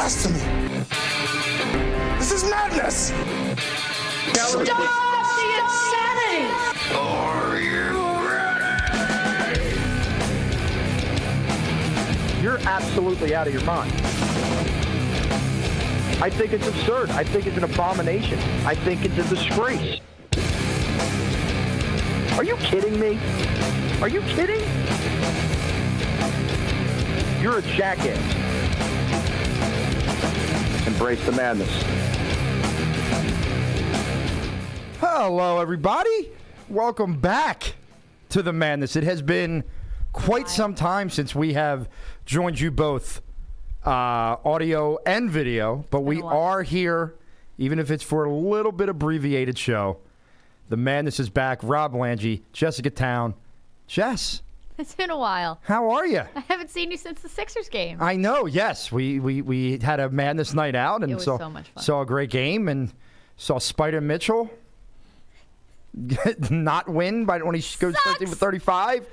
blasphemy. This is madness. Stop the insanity! Are you ready? You're absolutely out of your mind. I think it's absurd. I think it's an abomination. I think it's a disgrace. Are you kidding me? Are you kidding? You're a jackass. Embrace the madness. Hello, everybody. Welcome back to the madness. It has been quite some time since we have joined you both, audio and video, but we are here, even if it's for a little bit abbreviated show. The madness is back. Rob Lange, Jessica Town. Jess. It's been a while. How are you? I haven't seen you since the Sixers game. I know, yes. We had a madness night out and it was so much fun. Saw a great game and saw Spider Mitchell not win by when he goes 50 for 35.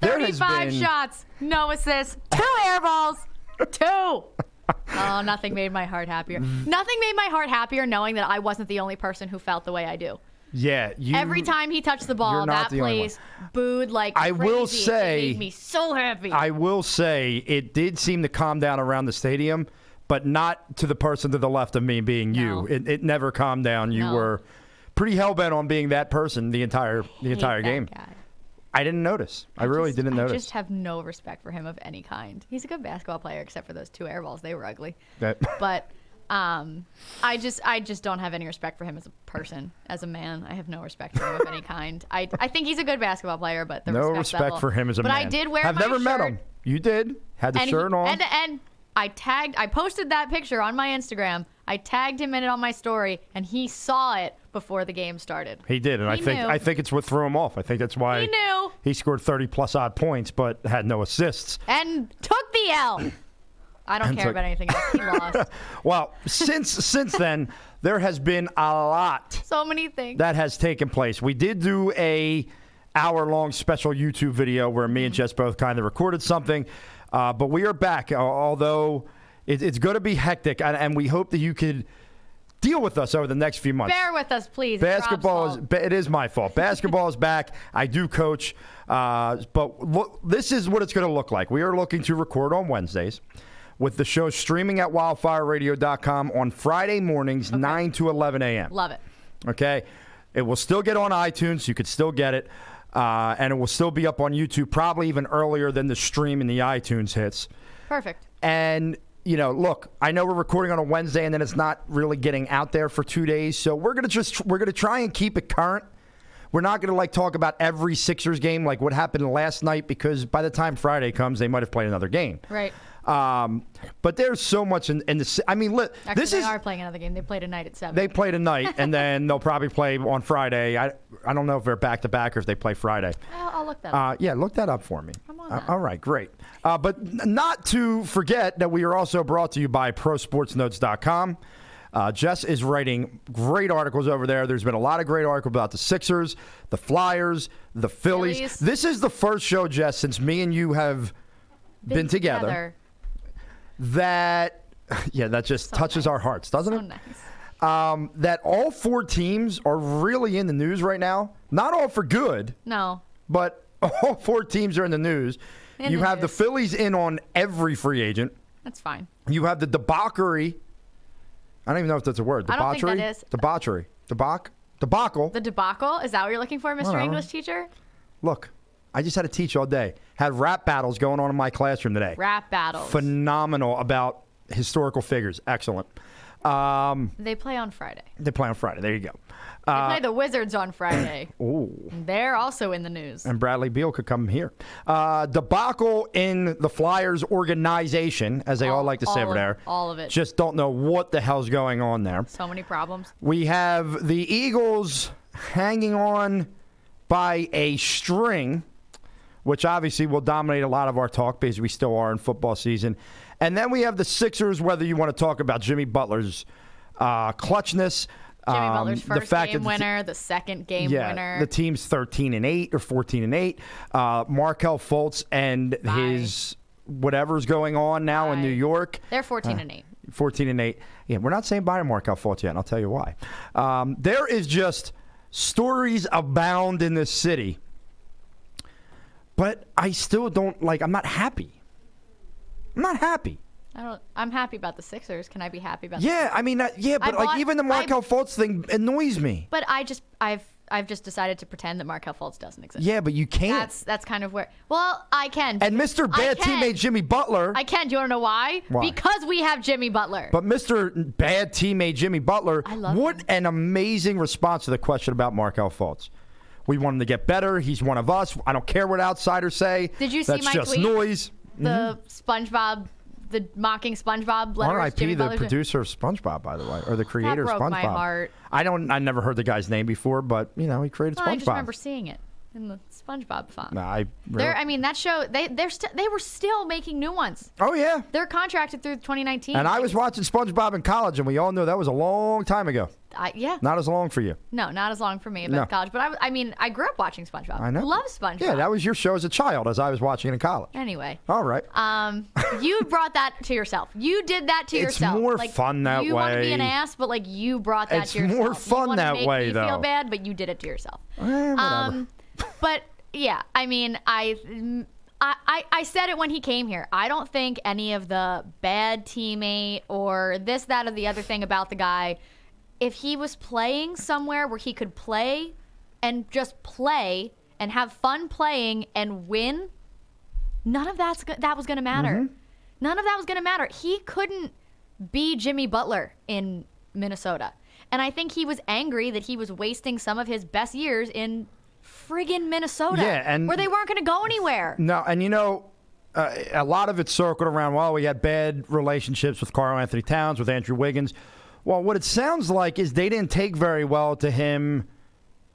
35 shots, no assists, 2 air balls, 2. Oh, nothing made my heart happier. Nothing made my heart happier knowing that I wasn't the only person who felt the way I do. Yeah, every time he touched the ball, that place booed like crazy. I will say, it made me so happy. I will say it did seem to calm down around the stadium, but not to the person to the left of me being you. It never calmed down. You were pretty hell-bent on being that person the entire game. Guy. I didn't notice. I really didn't notice. I just have no respect for him of any kind. He's a good basketball player, except for those 2 air balls. They were ugly. But I just don't have any respect for him as a person, as a man. I have no respect for him of any kind. I think he's a good basketball player, but the no respect for him as a man. But I did wear I've my never shirt. met him. You did. Had the shirt on. And I posted that picture on my Instagram. I tagged him in it on my story, and he saw it before the game started. He did, and I think it's what threw him off. I think that's why he knew. He scored 30-plus odd points, but had no assists. And took the L. I don't care about anything else. He lost. Well, since then, there has been a lot. So many things. That has taken place. We did do a hour-long special YouTube video where me and Jess both kind of recorded something, but we are back, although it's going to be hectic, and we hope that you could deal with us over the next few months. Bear with us, please. Basketball it is my fault. Basketball is back. I do coach, but look, this is what it's going to look like. We are looking to record on Wednesdays, with the show streaming at wildfireradio.com on Friday mornings, 9 to 11 a.m. Love it. Okay? It will still get on iTunes. You could still get it. And it will still be up on YouTube, probably even earlier than the stream and the iTunes hits. Perfect. And, look, I know we're recording on a Wednesday and then it's not really getting out there for 2 days. So we're going to try and keep it current. We're not going to talk about every Sixers game like what happened last night, because by the time Friday comes, they might have played another game. Right. But there's so much in the. I mean, actually, they are playing another game. They played tonight at 7. They played tonight, and then they'll probably play on Friday. I don't know if they're back to back or if they play Friday. I'll look that up. Yeah, look that up for me. I'm on that. All right, great. But not to forget that we are also brought to you by ProSportsNotes.com. Jess is writing great articles over there. There's been a lot of great articles about the Sixers, the Flyers, the Phillies. This is the first show, Jess, since me and you have been together. That just touches our hearts, doesn't it? Nice. That all 4 teams are really in the news right now. Not all for good. No. But all 4 teams are in the news. You have the Phillies in on every free agent. That's fine. You have the debauchery. I don't even know if that's a word. Debauchery? I don't think that is. Debauchery. Debacle. The debacle? Is that what you're looking for, Mr. English teacher? Look, I just had to teach all day. Had rap battles going on in my classroom today. Rap battles. Phenomenal about historical figures. Excellent. They play on Friday. There you go. They play the Wizards on Friday. Ooh. They're also in the news. And Bradley Beal could come here. Debacle in the Flyers organization, as they all like to say over there. All of it. Just don't know what the hell's going on there. So many problems. We have the Eagles hanging on by a string, which obviously will dominate a lot of our talk because we still are in football season. And then we have the Sixers, whether you want to talk about Jimmy Butler's clutchness. Jimmy Butler's first game winner, the second game winner. The team's 13-8 or 14-8. Markelle Fultz and his whatever's going on now in New York. They're 14-8. 14-8. Yeah, we're not saying bye to Markel Fultz yet, and I'll tell you why. There is just stories abound in this city, but I still don't like. I'm not happy. I'm not happy. I'm happy about the Sixers. Can I be happy about? Yeah, I mean, but even the Markel Fultz thing annoys me. But I've just decided to pretend that Markel Fultz doesn't exist. Yeah, but you can't. That's kind of where. Well, I can. And Mr. Bad teammate Jimmy Butler. I can. Do you want to know why? Because we have Jimmy Butler. But Mr. Bad teammate Jimmy Butler. I love what him. an amazing response to the question about Markel Fultz. We want him to get better. He's one of us. I don't care what outsiders say. Did you see That's my just tweet? Noise. The SpongeBob. The mocking SpongeBob letters. R.I.P. the producer of SpongeBob, by the way, or the creator of SpongeBob. That broke my heart. I never heard the guy's name before, but he created SpongeBob. I just remember seeing it in the SpongeBob font. Nah, that show they were still making new ones. Oh yeah, they're contracted through 2019. And I was watching SpongeBob in college, and we all know that was a long time ago. Yeah. Not as long for you. No, not as long for me about college. But I grew up watching SpongeBob. I know. Love SpongeBob. Yeah, that was your show as a child, as I was watching it in college. Anyway. All right. You brought that to yourself. You did that to yourself. It's more fun that way. You want to be an ass, but you brought that to yourself. It's more fun that way, you though. You feel bad, but you did it to yourself. Whatever. But yeah, I mean, I said it when he came here. I don't think any of the bad teammate or this, that, or the other thing about the guy. If he was playing somewhere where he could play and just play and have fun playing and win, none of that was going to matter. Mm-hmm. None of that was going to matter. He couldn't be Jimmy Butler in Minnesota. And I think he was angry that he was wasting some of his best years in friggin' Minnesota, where they weren't going to go anywhere. No, and a lot of it circled around, well, we had bad relationships with Karl Anthony Towns, with Andrew Wiggins. Well, what it sounds like is they didn't take very well to him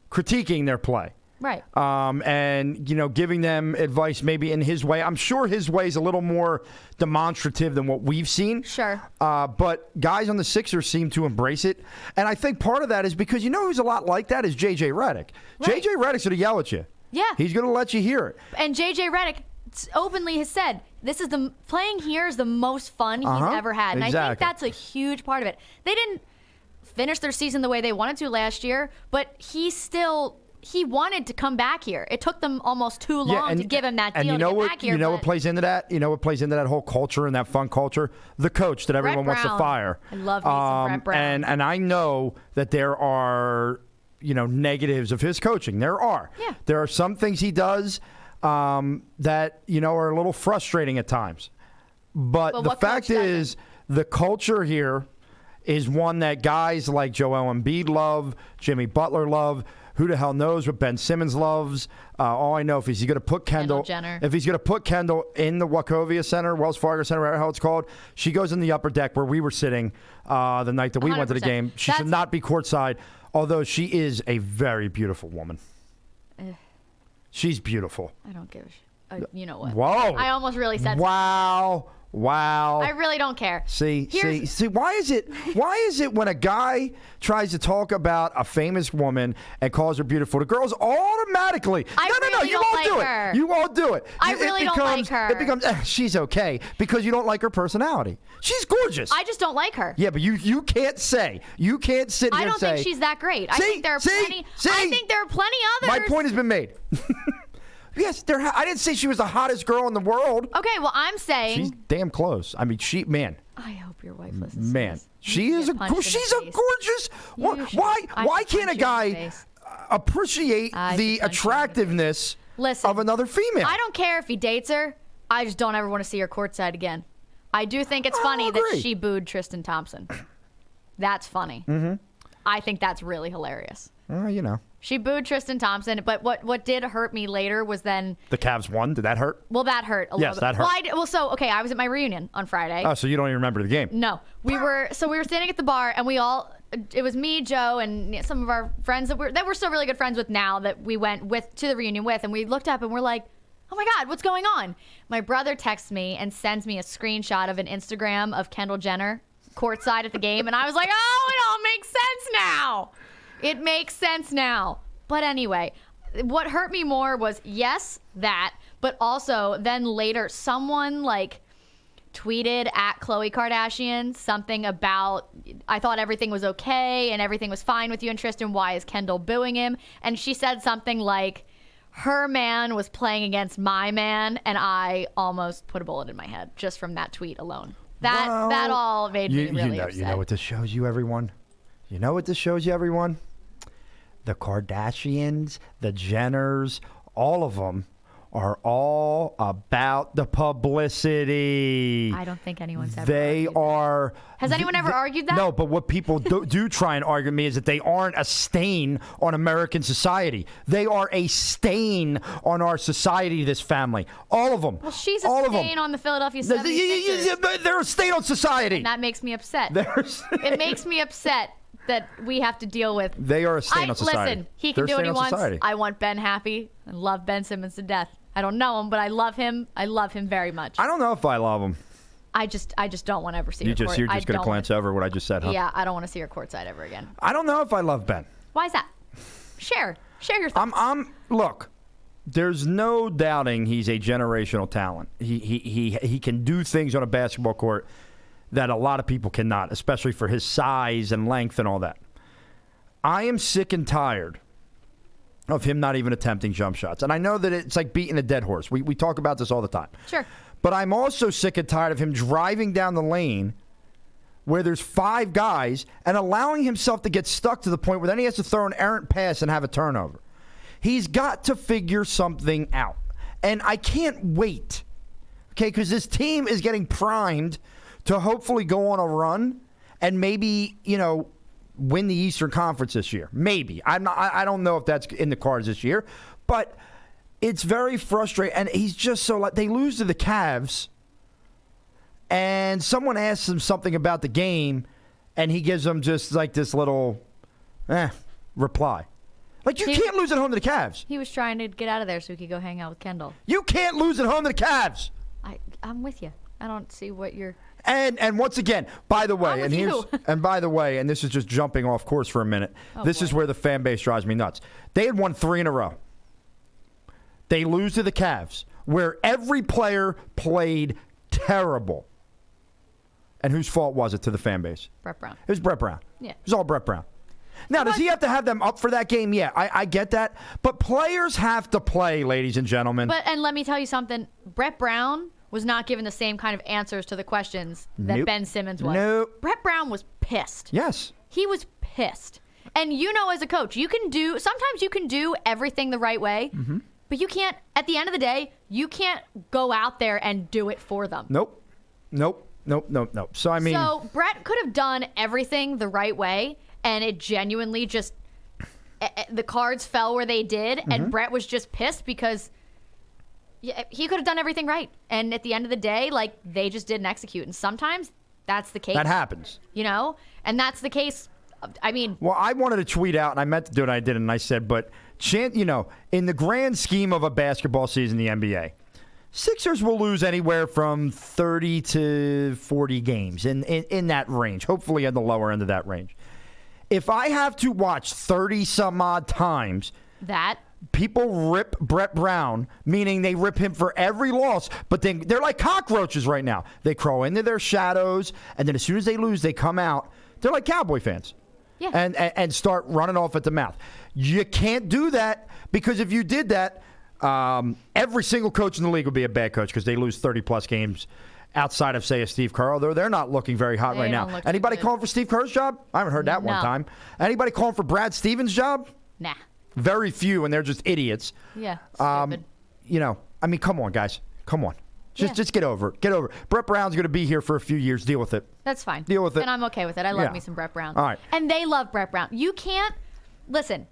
critiquing their play. Right. And, giving them advice maybe in his way. I'm sure his way is a little more demonstrative than what we've seen. Sure. But guys on the Sixers seem to embrace it. And I think part of that is because who's a lot like that is J.J. Redick. Right. J.J. Redick's going to yell at you. Yeah. He's going to let you hear it. And J.J. Redick openly has said, playing here is the most fun he's ever had. And exactly. I think that's a huge part of it. They didn't finish their season the way they wanted to last year, but he wanted to come back here. It took them almost too long to give him that deal to get back here. You know what plays into that? You know what plays into that whole culture and that fun culture? The coach that everyone wants to fire. I love me some Brett Brown. And I know that there are, negatives of his coaching. There are. Yeah. There are some things he does that, are a little frustrating at times. But the fact is, the culture here is one that guys like Joel Embiid love, Jimmy Butler love. Who the hell knows what Ben Simmons loves? All I know, if he's going to put Kendall Jenner. If he's going to put Kendall in the Wachovia Center, Wells Fargo Center, whatever how it's called, she goes in the upper deck where we were sitting the night that we went to the 100%. game. She should not be courtside, although she is a very beautiful woman. She's beautiful. I don't give a shit. You know what? Whoa. I almost really said Wow. I really don't care. See, why is it when a guy tries to talk about a famous woman and calls her beautiful, the girls automatically no, you won't do it. You won't do it. I really don't like her. It becomes she's okay because you don't like her personality. She's gorgeous. I just don't like her. Yeah, but you can't sit here I and say don't think she's that great. I think there are plenty. I think there are plenty others. My point has been made. Yes, I didn't say she was the hottest girl in the world. Okay, well, I'm saying she's damn close. I mean, I hope your wife listens. Man, she's a gorgeous. Why can't a guy appreciate the attractiveness of another female? I don't care if he dates her. I just don't ever want to see her courtside again. I do think it's funny that she booed Tristan Thompson. That's funny. Mm-hmm. I think that's really hilarious. She booed Tristan Thompson, but what did hurt me later was then the Cavs won. Did that hurt? Well, that hurt a little bit. Yes, that hurt. I was at my reunion on Friday. Oh, so you don't even remember the game? No, we were standing at the bar, and it was me, Joe, and some of our friends that we're still really good friends with now that we went to the reunion with, and we looked up and we're like, oh my God, what's going on? My brother texts me and sends me a screenshot of an Instagram of Kendall Jenner courtside at the game, and I was like, oh, it all makes sense now. It makes sense now. But anyway, what hurt me more was, yes, that, but also then later someone tweeted at Khloe Kardashian something about, I thought everything was okay and everything was fine with you and Tristan. Why is Kendall booing him? And she said something like, her man was playing against my man, and I almost put a bullet in my head just from that tweet alone. That all made me really upset. You know what this shows you, everyone? You know what this shows you, everyone? The Kardashians, the Jenners, all of them are all about the publicity. I don't think anyone's ever They argued are. that. Has anyone ever argued that? No, but what people do try and argue with me is that they aren't a stain on American society. They are a stain on our society, this family. All of them. Well, she's a stain on the Philadelphia 76ers. They're a stain on society. And that makes me upset. It makes me upset that we have to deal with. They are a stain on society. Listen, he can do what he wants. I want Ben happy. I love Ben Simmons to death. I don't know him, but I love him. I love him very much. I don't know if I love him. I just don't want to ever see her. You're just going to glance over what I just said, huh? Yeah, I don't want to see her courtside ever again. I don't know if I love Ben. Why is that? Share your thoughts. Look, there's no doubting he's a generational talent. He can do things on a basketball court that a lot of people cannot, especially for his size and length and all that. I am sick and tired of him not even attempting jump shots. And I know that it's like beating a dead horse. We talk about this all the time. Sure. But I'm also sick and tired of him driving down the lane where there's 5 guys and allowing himself to get stuck to the point where then he has to throw an errant pass and have a turnover. He's got to figure something out. And I can't wait, okay, because this team is getting primed to hopefully go on a run and maybe, win the Eastern Conference this year. Maybe. I don't know if that's in the cards this year, but it's very frustrating. And he's just so they lose to the Cavs, and someone asks him something about the game, and he gives them just like this little reply. Like, you can't lose at home to the Cavs. He was trying to get out of there so he could go hang out with Kendall. You can't lose at home to the Cavs. I'm with you. I don't see what you're... And once again, by the way, and this is just jumping off course for a minute. This is where the fan base drives me nuts. They had won 3 in a row. They lose to the Cavs, where every player played terrible. And whose fault was it to the fan base? Brett Brown. It was Brett Brown. Yeah. It was all Brett Brown. Now, does he have to have them up for that game? Yeah, I get that. But players have to play, ladies and gentlemen. And let me tell you something. Brett Brown was not given the same kind of answers to the questions that Ben Simmons was. Nope. Brett Brown was pissed. Yes. He was pissed. And as a coach, sometimes you can do everything the right way, but you can't, at the end of the day, you can't go out there and do it for them. Nope. So, Brett could have done everything the right way, and it genuinely just, the cards fell where they did, and Brett was just pissed because he could have done everything right. And at the end of the day, they just didn't execute. And sometimes that's the case. That happens. And that's the case. Well, I wanted to tweet out, and I meant to do it, and I didn't, and I said, but, in the grand scheme of a basketball season in the NBA, Sixers will lose anywhere from 30 to 40 games in that range, hopefully at the lower end of that range. If I have to watch 30-some-odd times that people rip Brett Brown, meaning they rip him for every loss, but then they're like cockroaches right now. They crawl into their shadows, and then as soon as they lose, they come out. They're like Cowboy fans. Yeah. And start running off at the mouth. You can't do that, because if you did that, every single coach in the league would be a bad coach, because they lose 30-plus games outside of, say, a Steve Kerr. Although they're not looking very hot right now. Anybody calling for Steve Kerr's job? I haven't heard that one time. Anybody calling for Brad Stevens' job? Nah. Very few, and they're just idiots. Yeah, stupid. Come on, guys. Come on. Just get over it. Get over it. Brett Brown's going to be here for a few years. Deal with it. That's fine. Deal with it. And I'm okay with it. I love me some Brett Brown. All right. And they love Brett Brown. You can't, listen,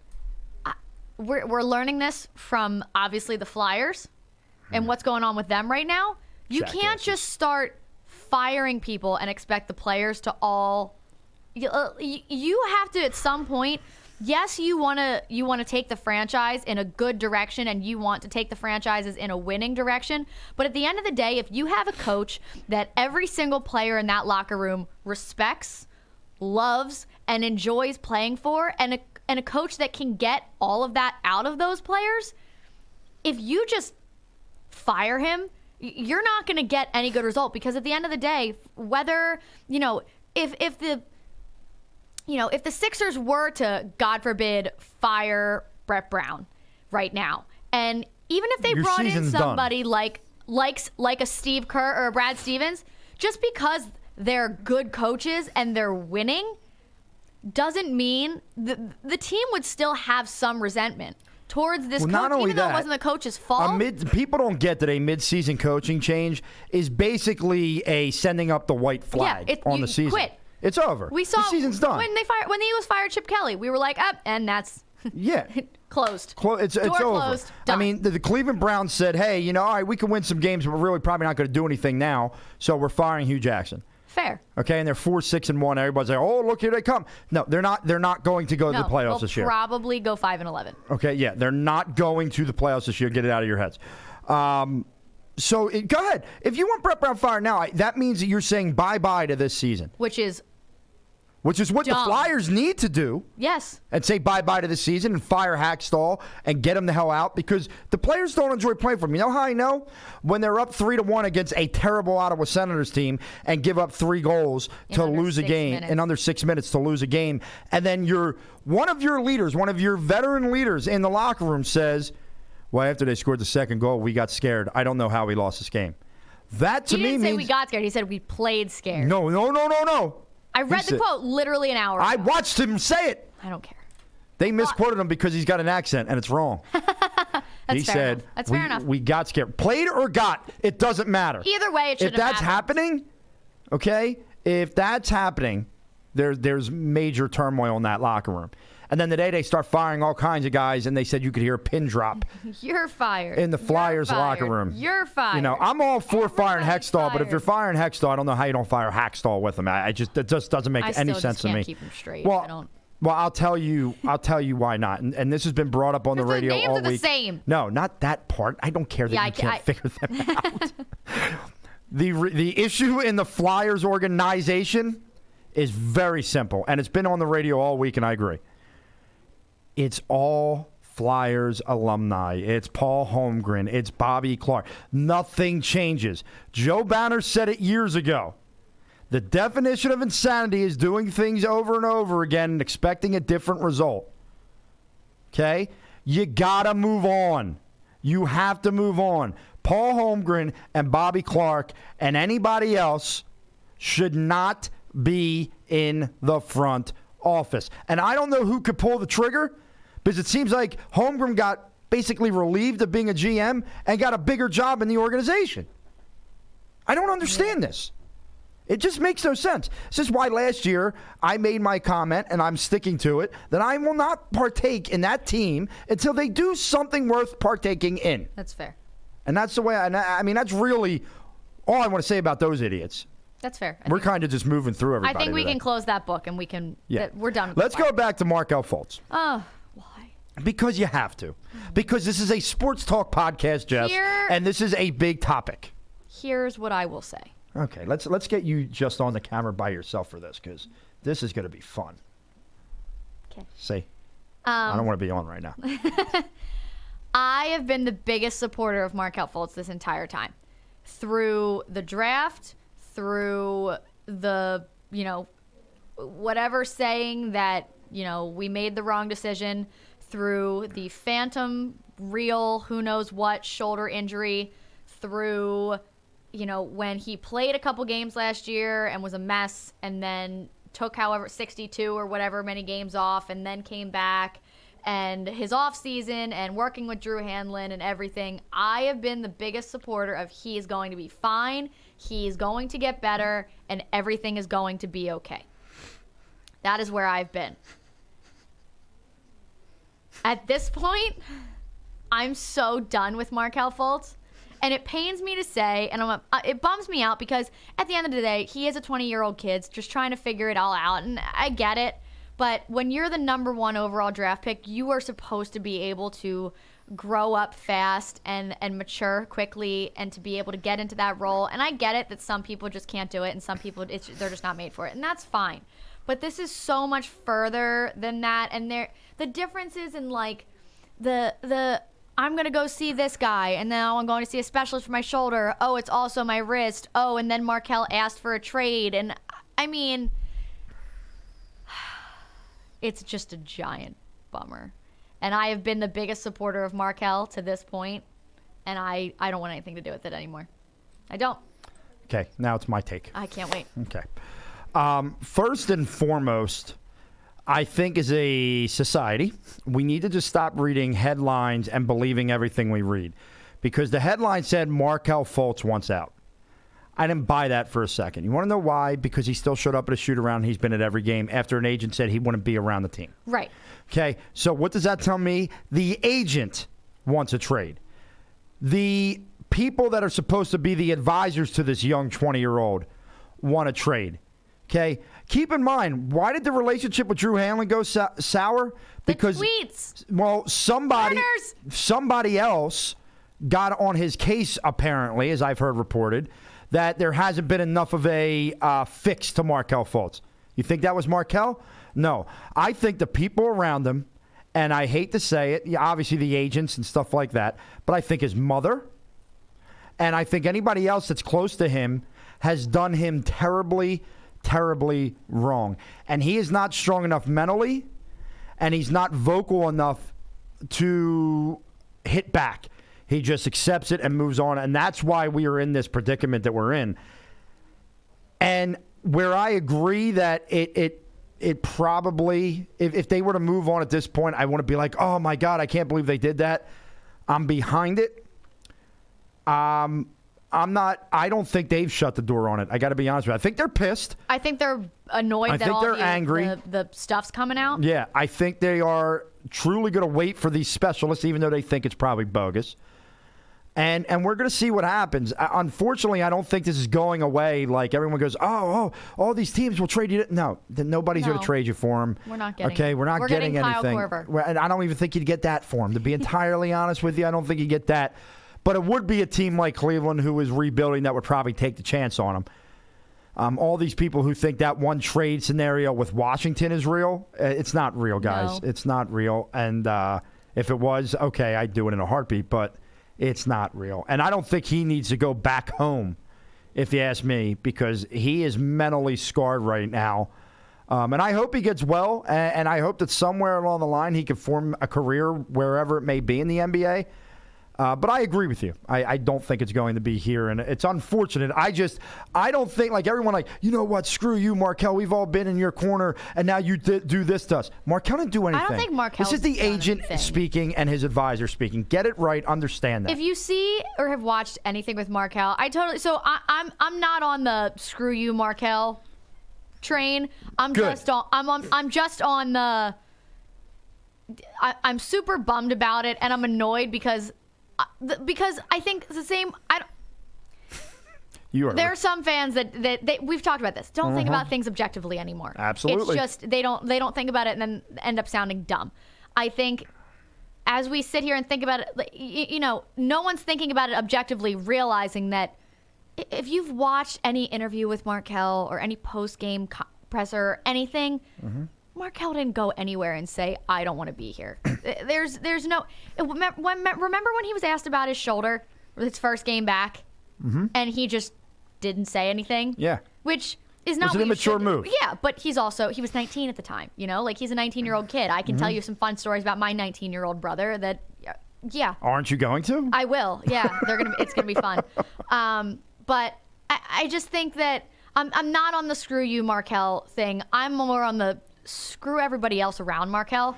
we're learning this from, obviously, the Flyers and what's going on with them right now. You can't just start firing people and expect the players to all, you have to, at some point, yes, you want to take the franchise in a good direction, and you want to take the franchises in a winning direction. But at the end of the day, if you have a coach that every single player in that locker room respects, loves, and enjoys playing for, and a coach that can get all of that out of those players, if you just fire him you're not going to get any good result, because at the end of the day, whether, if the Sixers were to, God forbid, fire Brett Brown right now, and even if they Your brought in season's somebody like a Steve Kerr or a Brad Stevens, just because they're good coaches and they're winning doesn't mean the team would still have some resentment towards this coach, even though it wasn't the coach's fault. People don't get that a mid-season coaching change is basically a sending up the white flag on the season. Quit. It's over. We saw the season's done. when the Eagles fired Chip Kelly. We were like, up, and that's closed. It's Door over. closed. Done. I mean, the Cleveland Browns said, hey, all right, we can win some games, but we're really probably not going to do anything now, so we're firing Hugh Jackson. Fair. Okay, and they're 4-6-1. Everybody's like, "Oh, look, here they come." No, they're not. They're not going to go to the playoffs this year. Probably go 5-11. Okay, yeah, they're not going to the playoffs this year. Get it out of your heads. So go ahead. If you want Brett Brown fired now, that means that you're saying bye-bye to this season, Which is what dumb. the Flyers need to do. Yes. And say bye-bye to the season and fire Hackstall and get him the hell out, because the players don't enjoy playing for him. You know how I know? When they're up 3-1 against a terrible Ottawa Senators team and give up 3 goals to lose a game in under 6 minutes to lose a game, and then one of your veteran leaders in the locker room says, well, after they scored the second goal, we got scared. I don't know how we lost this game. That to me means... He didn't say we got scared. He said we played scared. No. I read the quote literally an hour ago. I watched him say it. I don't care. They misquoted him because he's got an accent, and it's wrong. He said, That's fair enough. We got scared. Played or got, it doesn't matter. Either way, it shouldn't have If that's happening, okay, if that's happening, there's major turmoil in that locker room. And then the day they start firing all kinds of guys, and they said you could hear a pin drop. You're fired. In the Flyers locker room. You're fired. I'm all for firing Hextall, but if you're firing Hextall, I don't know how you don't fire Hackstall with him. It just doesn't make any sense to me. I still keep him straight. Well, I'll tell you why not. And this has been brought up on the radio all week. The names are the same. No, not that part. I don't care that you can't figure them out. The issue in the Flyers organization is very simple, and it's been on the radio all week, and I agree. It's all Flyers alumni. It's Paul Holmgren. It's Bobby Clark. Nothing changes. Joe Banner said it years ago. The definition of insanity is doing things over and over again and expecting a different result. Okay? You got to move on. You have to move on. Paul Holmgren and Bobby Clark and anybody else should not be in the front office. And I don't know who could pull the trigger, because it seems like Holmgren got basically relieved of being a GM and got a bigger job in the organization. I don't understand this. It just makes no sense. This is why last year I made my comment, and I'm sticking to it, that I will not partake in that team until they do something worth partaking in. That's fair. And that's the way, I mean, that's really all I want to say about those idiots. That's fair. We're kind of just moving through everybody. I think we today. can close that book, and we can, we're done with Let's go back to Markelle Fultz. Oh. Because you have to. Because this is a sports talk podcast, Jess, and this is a big topic. Here's what I will say. Okay, let's get you just on the camera by yourself for this, because this is going to be fun. Okay. See? I don't want to be on right now. I have been the biggest supporter of Markelle Fultz this entire time. Through the draft, through the, whatever saying that, we made the wrong decision, through the phantom, real, who knows what, shoulder injury, through, when he played a couple games last year and was a mess and then took 62 or whatever many games off and then came back, and his off season and working with Drew Hanlon and everything. I have been the biggest supporter of he is going to be fine, he is going to get better, and everything is going to be okay. That is where I've been. At this point, I'm so done with Markelle Fultz. And it pains me to say, and it bums me out, because at the end of the day, he is a 20-year-old kid just trying to figure it all out. And I get it. But when you're the number 1 overall draft pick, you are supposed to be able to grow up fast and mature quickly and to be able to get into that role. And I get it that some people just can't do it, and some people, they're just not made for it. And that's fine. But this is so much further than that. And the differences in, like, the I'm going to go see this guy, and now I'm going to see a specialist for my shoulder. Oh, it's also my wrist. Oh, and then Markelle asked for a trade. And, I mean, it's just a giant bummer. And I have been the biggest supporter of Markelle to this point, and I don't want anything to do with it anymore. I don't. Okay, now it's my take. I can't wait. Okay. First and foremost, I think as a society, we need to just stop reading headlines and believing everything we read. Because the headline said Markelle Fultz wants out. I didn't buy that for a second. You want to know why? Because he still showed up at a shoot-around. He's been at every game after an agent said he wouldn't be around the team. Right. Okay, so what does that tell me? The agent wants a trade. The people that are supposed to be the advisors to this young 20-year-old want a trade. Okay? Keep in mind, why did the relationship with Drew Hanlon go sour? Because the tweets. Well, somebody else got on his case, apparently, as I've heard reported, that there hasn't been enough of a fix to Markelle Fultz. You think that was Markelle? No. I think the people around him, and I hate to say it, obviously the agents and stuff like that, but I think his mother, and I think anybody else that's close to him has done him terribly, terribly wrong. And he is not strong enough mentally, and he's not vocal enough to hit back. He just accepts it and moves on, and that's why we are in this predicament that we're in. And where I agree that it probably, if they were to move on at this point, I want to be like, oh my God, I can't believe they did that. I'm behind it. I don't think they've shut the door on it. I got to be honest with you. I think they're pissed. I think they're annoyed I that think all they're angry. The stuff's coming out. Yeah, I think they are truly going to wait for these specialists, even though they think it's probably bogus. And we're going to see what happens. Unfortunately, I don't think this is going away. Like everyone goes, all these teams will trade you. No, nobody's going to trade you for him. We're not getting. Okay, we're not getting anything. And I don't even think you'd get that for him. To be entirely honest with you, I don't think you'd get that. But it would be a team like Cleveland who is rebuilding that would probably take the chance on him. All these people who think that one trade scenario with Washington is real, it's not real, guys. No. It's not real. And if it was, okay, I'd do it in a heartbeat. But it's not real. And I don't think he needs to go back home, if you ask me, because he is mentally scarred right now. And I hope he gets well, and I hope that somewhere along the line he can form a career wherever it may be in the NBA. But I agree with you. I don't think it's going to be here, and it's unfortunate. I don't think, like everyone, like, you know what, screw you, Markelle. We've all been in your corner, and now you do this to us. Markelle didn't do anything. I don't think Markelle's This is the agent anything. Speaking and his advisor speaking. Get it right. Understand that. If you see or have watched anything with Markelle, I'm not on the screw you, Markelle train. I'm just on the. I'm super bummed about it, and I'm annoyed because I think it's the same. There are some fans that we've talked about this. Don't think about things objectively anymore. Absolutely. It's just they don't think about it and then end up sounding dumb. I think as we sit here and think about it, no one's thinking about it objectively, realizing that if you've watched any interview with Markelle or any post-game presser or anything, Markelle didn't go anywhere and say, I don't want to be here. There's no... Remember when he was asked about his shoulder, his first game back, and he just didn't say anything? Yeah. Which is not an immature move. Yeah, but he was 19 at the time, Like, he's a 19-year-old kid. I can tell you some fun stories about my 19-year-old brother that, yeah. Aren't you going to? I will, yeah. It's going to be fun. But I just think that I'm not on the screw you, Markelle thing. I'm more on the screw everybody else around Markelle,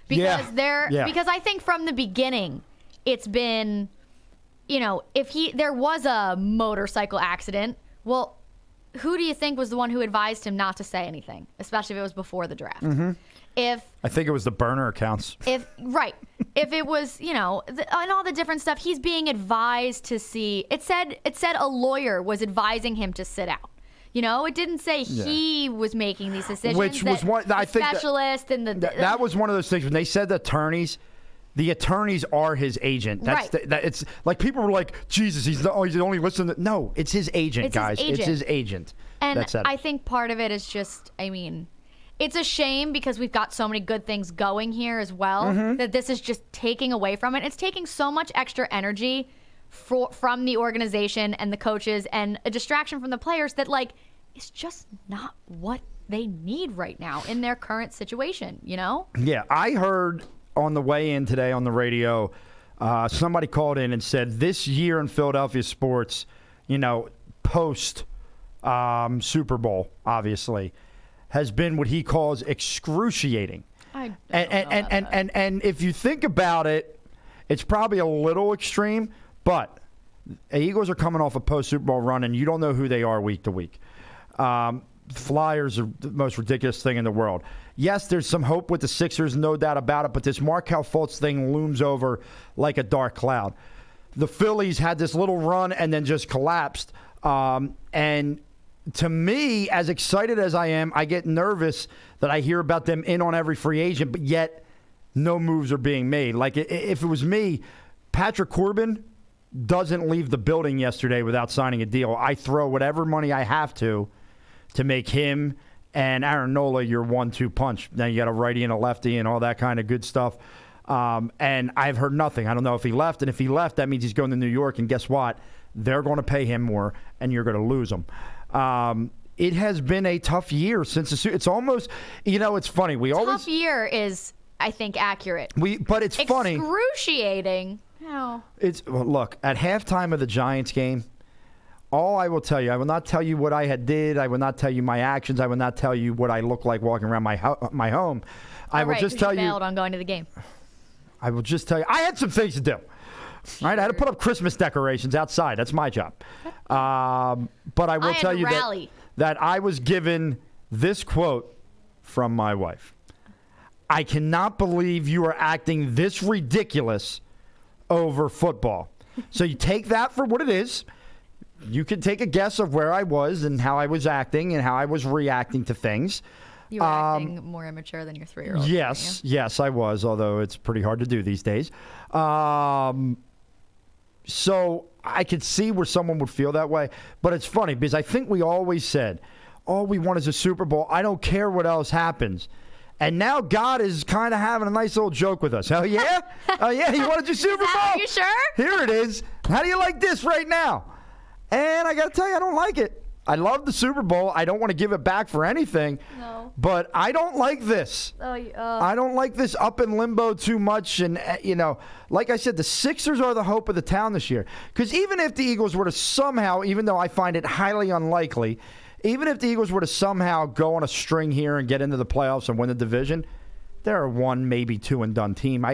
because because I think from the beginning it's been, if there was a motorcycle accident, well, who do you think was the one who advised him not to say anything, especially if it was before the draft? I think it was the burner accounts. If it was, and all the different stuff, he's being advised to see. It said a lawyer was advising him to sit out. It didn't say he was making these decisions. Which was one, I think, specialist and that was one of those things when they said the attorneys are his agent. That's right. It's like people were like, Jesus, he's only listening. No, it's his agent, guys. It's his agent. And I think part of it is just, it's a shame because we've got so many good things going here as well that this is just taking away from it. It's taking so much extra energy from the organization and the coaches and a distraction from the players that, like, it's just not what they need right now in their current situation, you know? Yeah, I heard on the way in today on the radio, somebody called in and said this year in Philadelphia sports, you know, post Super Bowl, obviously, has been what he calls excruciating. And if you think about it, it's probably a little extreme, but the Eagles are coming off a post-Super Bowl run, and you don't know who they are week to week. Flyers are the most ridiculous thing in the world. Yes, there's some hope with the Sixers, no doubt about it, but this Markelle Fultz thing looms over like a dark cloud. The Phillies had this little run and then just collapsed. And to me, as excited as I am, I get nervous that I hear about them in on every free agent, but yet no moves are being made. Like, if it was me, Patrick Corbin doesn't leave the building yesterday without signing a deal. I throw whatever money I have to make him and Aaron Nola your 1-2 punch. Now you got a righty and a lefty and all that kind of good stuff. And I've heard nothing. I don't know if he left. And if he left, that means he's going to New York. And guess what? They're going to pay him more, and you're going to lose him. It has been a tough year since it's almost, you know, it's funny. Tough year is, I think, accurate. But it's funny. Excruciating. No. Look, at halftime of the Giants game, all I will tell you, I will not tell you what I had did. I will not tell you my actions. I will not tell you what I look like walking around my home. I will just tell you. Failed on going to the game. I will just tell you, I had some things to do. Right, I had to put up Christmas decorations outside. That's my job. But I will tell you that I was given this quote from my wife. I cannot believe you are acting this ridiculous over football. So you take that for what it is. You can take a guess of where I was and how I was acting and how I was reacting to things. You were acting more immature than your 3-year-old. Yes, I was, although it's pretty hard to do these days. So I could see where someone would feel that way. But it's funny because I think we always said, all we want is a Super Bowl. I don't care what else happens. And now God is kind of having a nice little joke with us. Oh, yeah? Oh, yeah? You wanted your Super Bowl? Are you sure? Here it is. How do you like this right now? And I got to tell you, I don't like it. I love the Super Bowl. I don't want to give it back for anything. No. But I don't like this. I don't like this up in limbo too much. And, you know, like I said, the Sixers are the hope of the town this year. Because even if the Eagles were to somehow, even though I find it highly unlikely, even if the Eagles were to somehow go on a string here and get into the playoffs and win the division, they're a 1, maybe 2 and done team.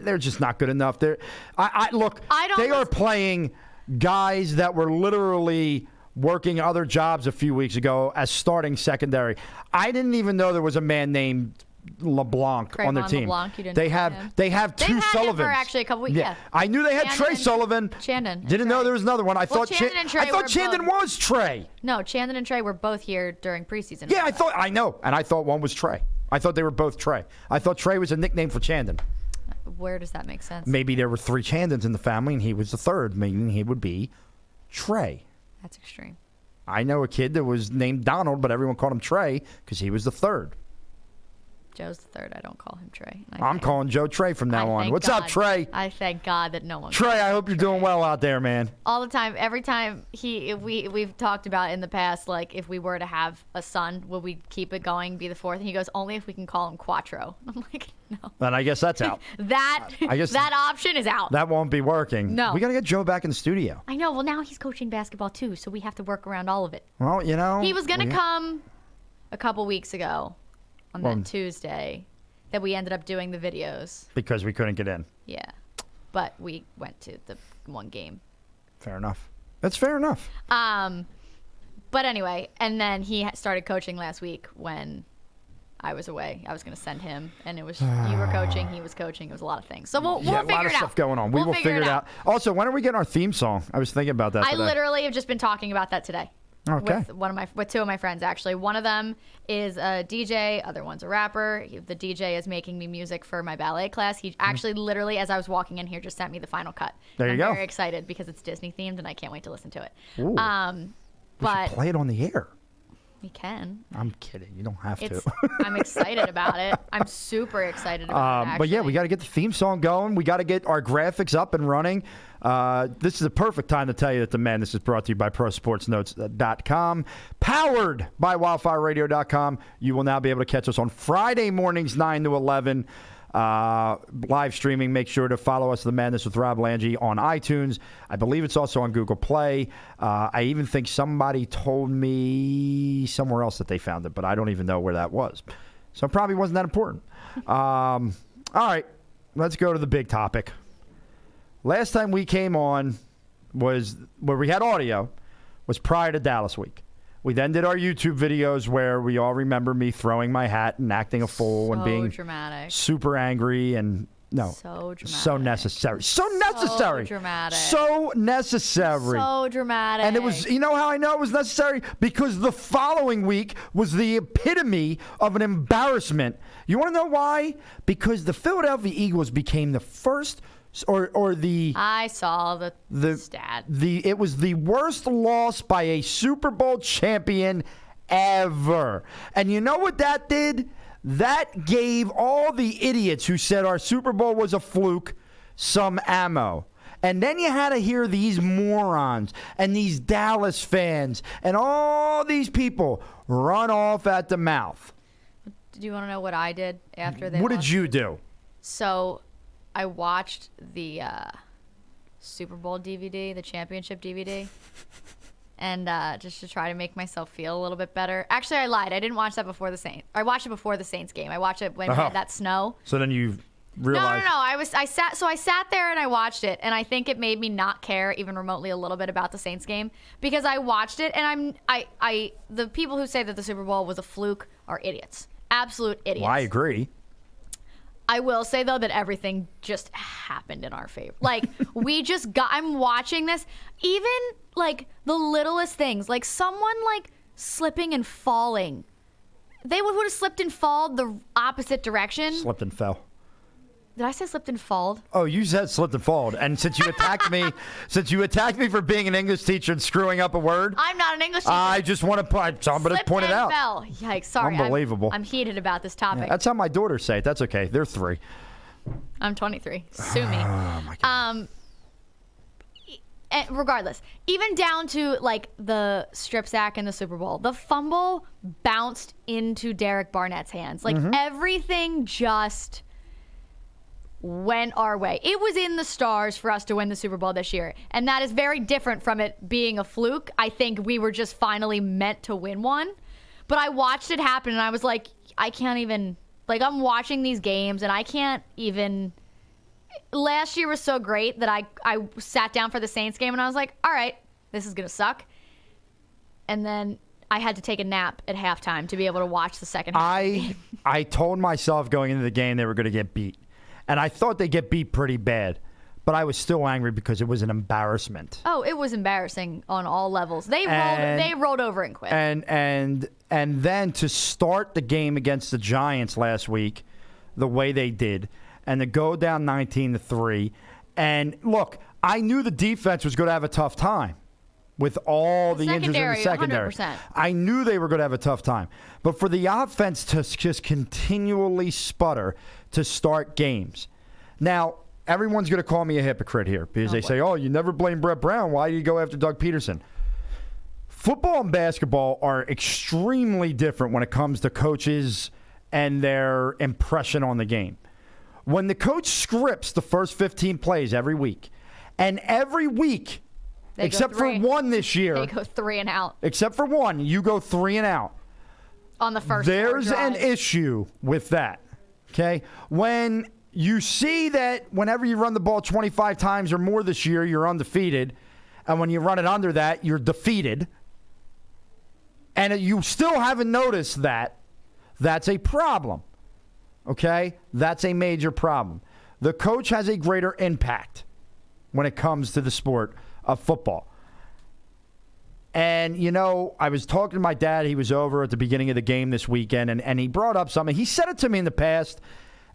They're just not good enough. They are playing guys that were literally working other jobs a few weeks ago as starting secondary. I didn't even know there was a man named LeBlanc on their team. LeBlanc, you didn't they have two Sullivans. For actually a couple weeks. Yeah. I knew they had Trey Sullivan. Chandon. Didn't know there was another one. I thought Chandon was Trey. No, Chandon and Trey were both here during preseason. Yeah, I know. And I thought one was Trey. I thought they were both Trey. I thought Trey was a nickname for Chandon. Where does that make sense? Maybe there were 3 Chandons in the family and he was the third, meaning he would be Trey. That's extreme. I know a kid that was named Donald, but everyone called him Trey because he was the third. Joe's the third. I don't call him Trey. I'm calling Joe Trey from now on. What's up, Trey? I thank God that no one. Trey, I hope you're doing well out there, man. All the time, every time we've talked about in the past, like if we were to have a son, would we keep it going, be the fourth? And he goes, only if we can call him Quattro. I'm like, no. Then I guess that's out. that option is out. That won't be working. No. We got to get Joe back in the studio. I know. Well, now he's coaching basketball too, so we have to work around all of it. Well, you know. He was going to come a couple weeks ago on that Tuesday that we ended up doing the videos. Because we couldn't get in. Yeah. But we went to the one game. Fair enough. That's fair enough. But anyway, and then he started coaching last week when I was away. I was going to send him, and it was you were coaching, he was coaching. It was a lot of things. So we'll figure it out. A lot of stuff going on. We will figure it out. Also, when are we getting our theme song? I was thinking about that today. I literally have just been talking about that today. Okay. With 2 of my friends, actually. One of them is a DJ. Other one's a rapper. The DJ is making me music for my ballet class. He actually literally, as I was walking in here, just sent me the final cut. There you go. I'm very excited because it's Disney themed, and I can't wait to listen to it. Ooh. We should play it on the air. He can. I'm kidding. You don't have to. I'm excited about it. I'm super excited about it, but yeah, actually. we got to get the theme song going. We got to get our graphics up and running. This is the perfect time to tell you that the Madness is brought to you by ProSportsNotes.com, powered by WildfireRadio.com. You will now be able to catch us on Friday mornings, 9 to 11. Live streaming. Make sure to follow us, The Madness with Rob Lange, on iTunes. I believe it's also on Google Play. I even think somebody told me somewhere else that they found it, but I don't even know where that was. So it probably wasn't that important. All right, let's go to the big topic. Last time we came on was where we had audio was prior to Dallas week. We then did our YouTube videos where we all remember me throwing my hat and acting a fool and being dramatic. Super angry and so dramatic. So necessary. So necessary. So dramatic. So necessary. So dramatic. And it was, you know how I know it was necessary? Because the following week was the epitome of an embarrassment. You want to know why? Because the Philadelphia Eagles became the first I saw the stat. It was the worst loss by a Super Bowl champion ever. And you know what that did? That gave all the idiots who said our Super Bowl was a fluke some ammo. And then you had to hear these morons and these Dallas fans and all these people run off at the mouth. Do you want to know what I did after they What lost? did you do? So I watched the Super Bowl DVD, the championship DVD, and just to try to make myself feel a little bit better. Actually, I lied. I didn't watch that before the Saints. I watched it before the Saints game. I watched it when we had that snow. So then you realized. No. I sat there and I watched it, and I think it made me not care even remotely a little bit about the Saints game because I watched it, and the people who say that the Super Bowl was a fluke are idiots. Absolute idiots. Well, I agree. I will say, though, that everything just happened in our favor. Like, I'm watching this, even, like, the littlest things. Like, someone, like, slipping and falling. They would have slipped and fallen the opposite direction. Slipped and fell. Did I say slipped and falled? Oh, you said slipped and falled. And since you attacked me, for being an English teacher and screwing up a word, I'm not an English teacher. I just want to point it out. Fell. Yikes! Sorry. Unbelievable. I'm heated about this topic. Yeah, that's how my daughters say it. That's okay. They're 3. I'm 23. Sue me. Oh my God. And regardless, even down to like the strip sack in the Super Bowl, the fumble bounced into Derek Barnett's hands. Like everything just went our way. It was in the stars for us to win the Super Bowl this year. And that is very different from it being a fluke. I think we were just finally meant to win one. But I watched it happen and I was like, I can't even, like, I'm watching these games and I can't even. Last year was so great that I sat down for the Saints game and I was like, all right, this is going to suck. And then I had to take a nap at halftime to be able to watch the second half. I told myself going into the game they were going to get beat. And I thought they'd get beat pretty bad. But I was still angry because it was an embarrassment. Oh, it was embarrassing on all levels. They rolled over and quit. And then to start the game against the Giants last week the way they did, and to go down 19-3. And look, I knew the defense was going to have a tough time with all the injuries in the secondary. 100%. I knew they were going to have a tough time. But for the offense to just continually sputter to start games. Now, everyone's going to call me a hypocrite here because they say, oh, you never blame Brett Brown. Why do you go after Doug Peterson? Football and basketball are extremely different when it comes to coaches and their impression on the game. When the coach scripts the first 15 plays every week, and every week, except for one this year. They go 3 and out. Except for one, you go 3 and out. On the first There's an issue with that. Okay? When you see that whenever you run the ball 25 times or more this year, you're undefeated. And when you run it under that, you're defeated. And you still haven't noticed that, that's a problem. Okay? That's a major problem. The coach has a greater impact when it comes to the sport of football. And, you know, I was talking to my dad. He was over at the beginning of the game this weekend, and he brought up something. He said it to me in the past,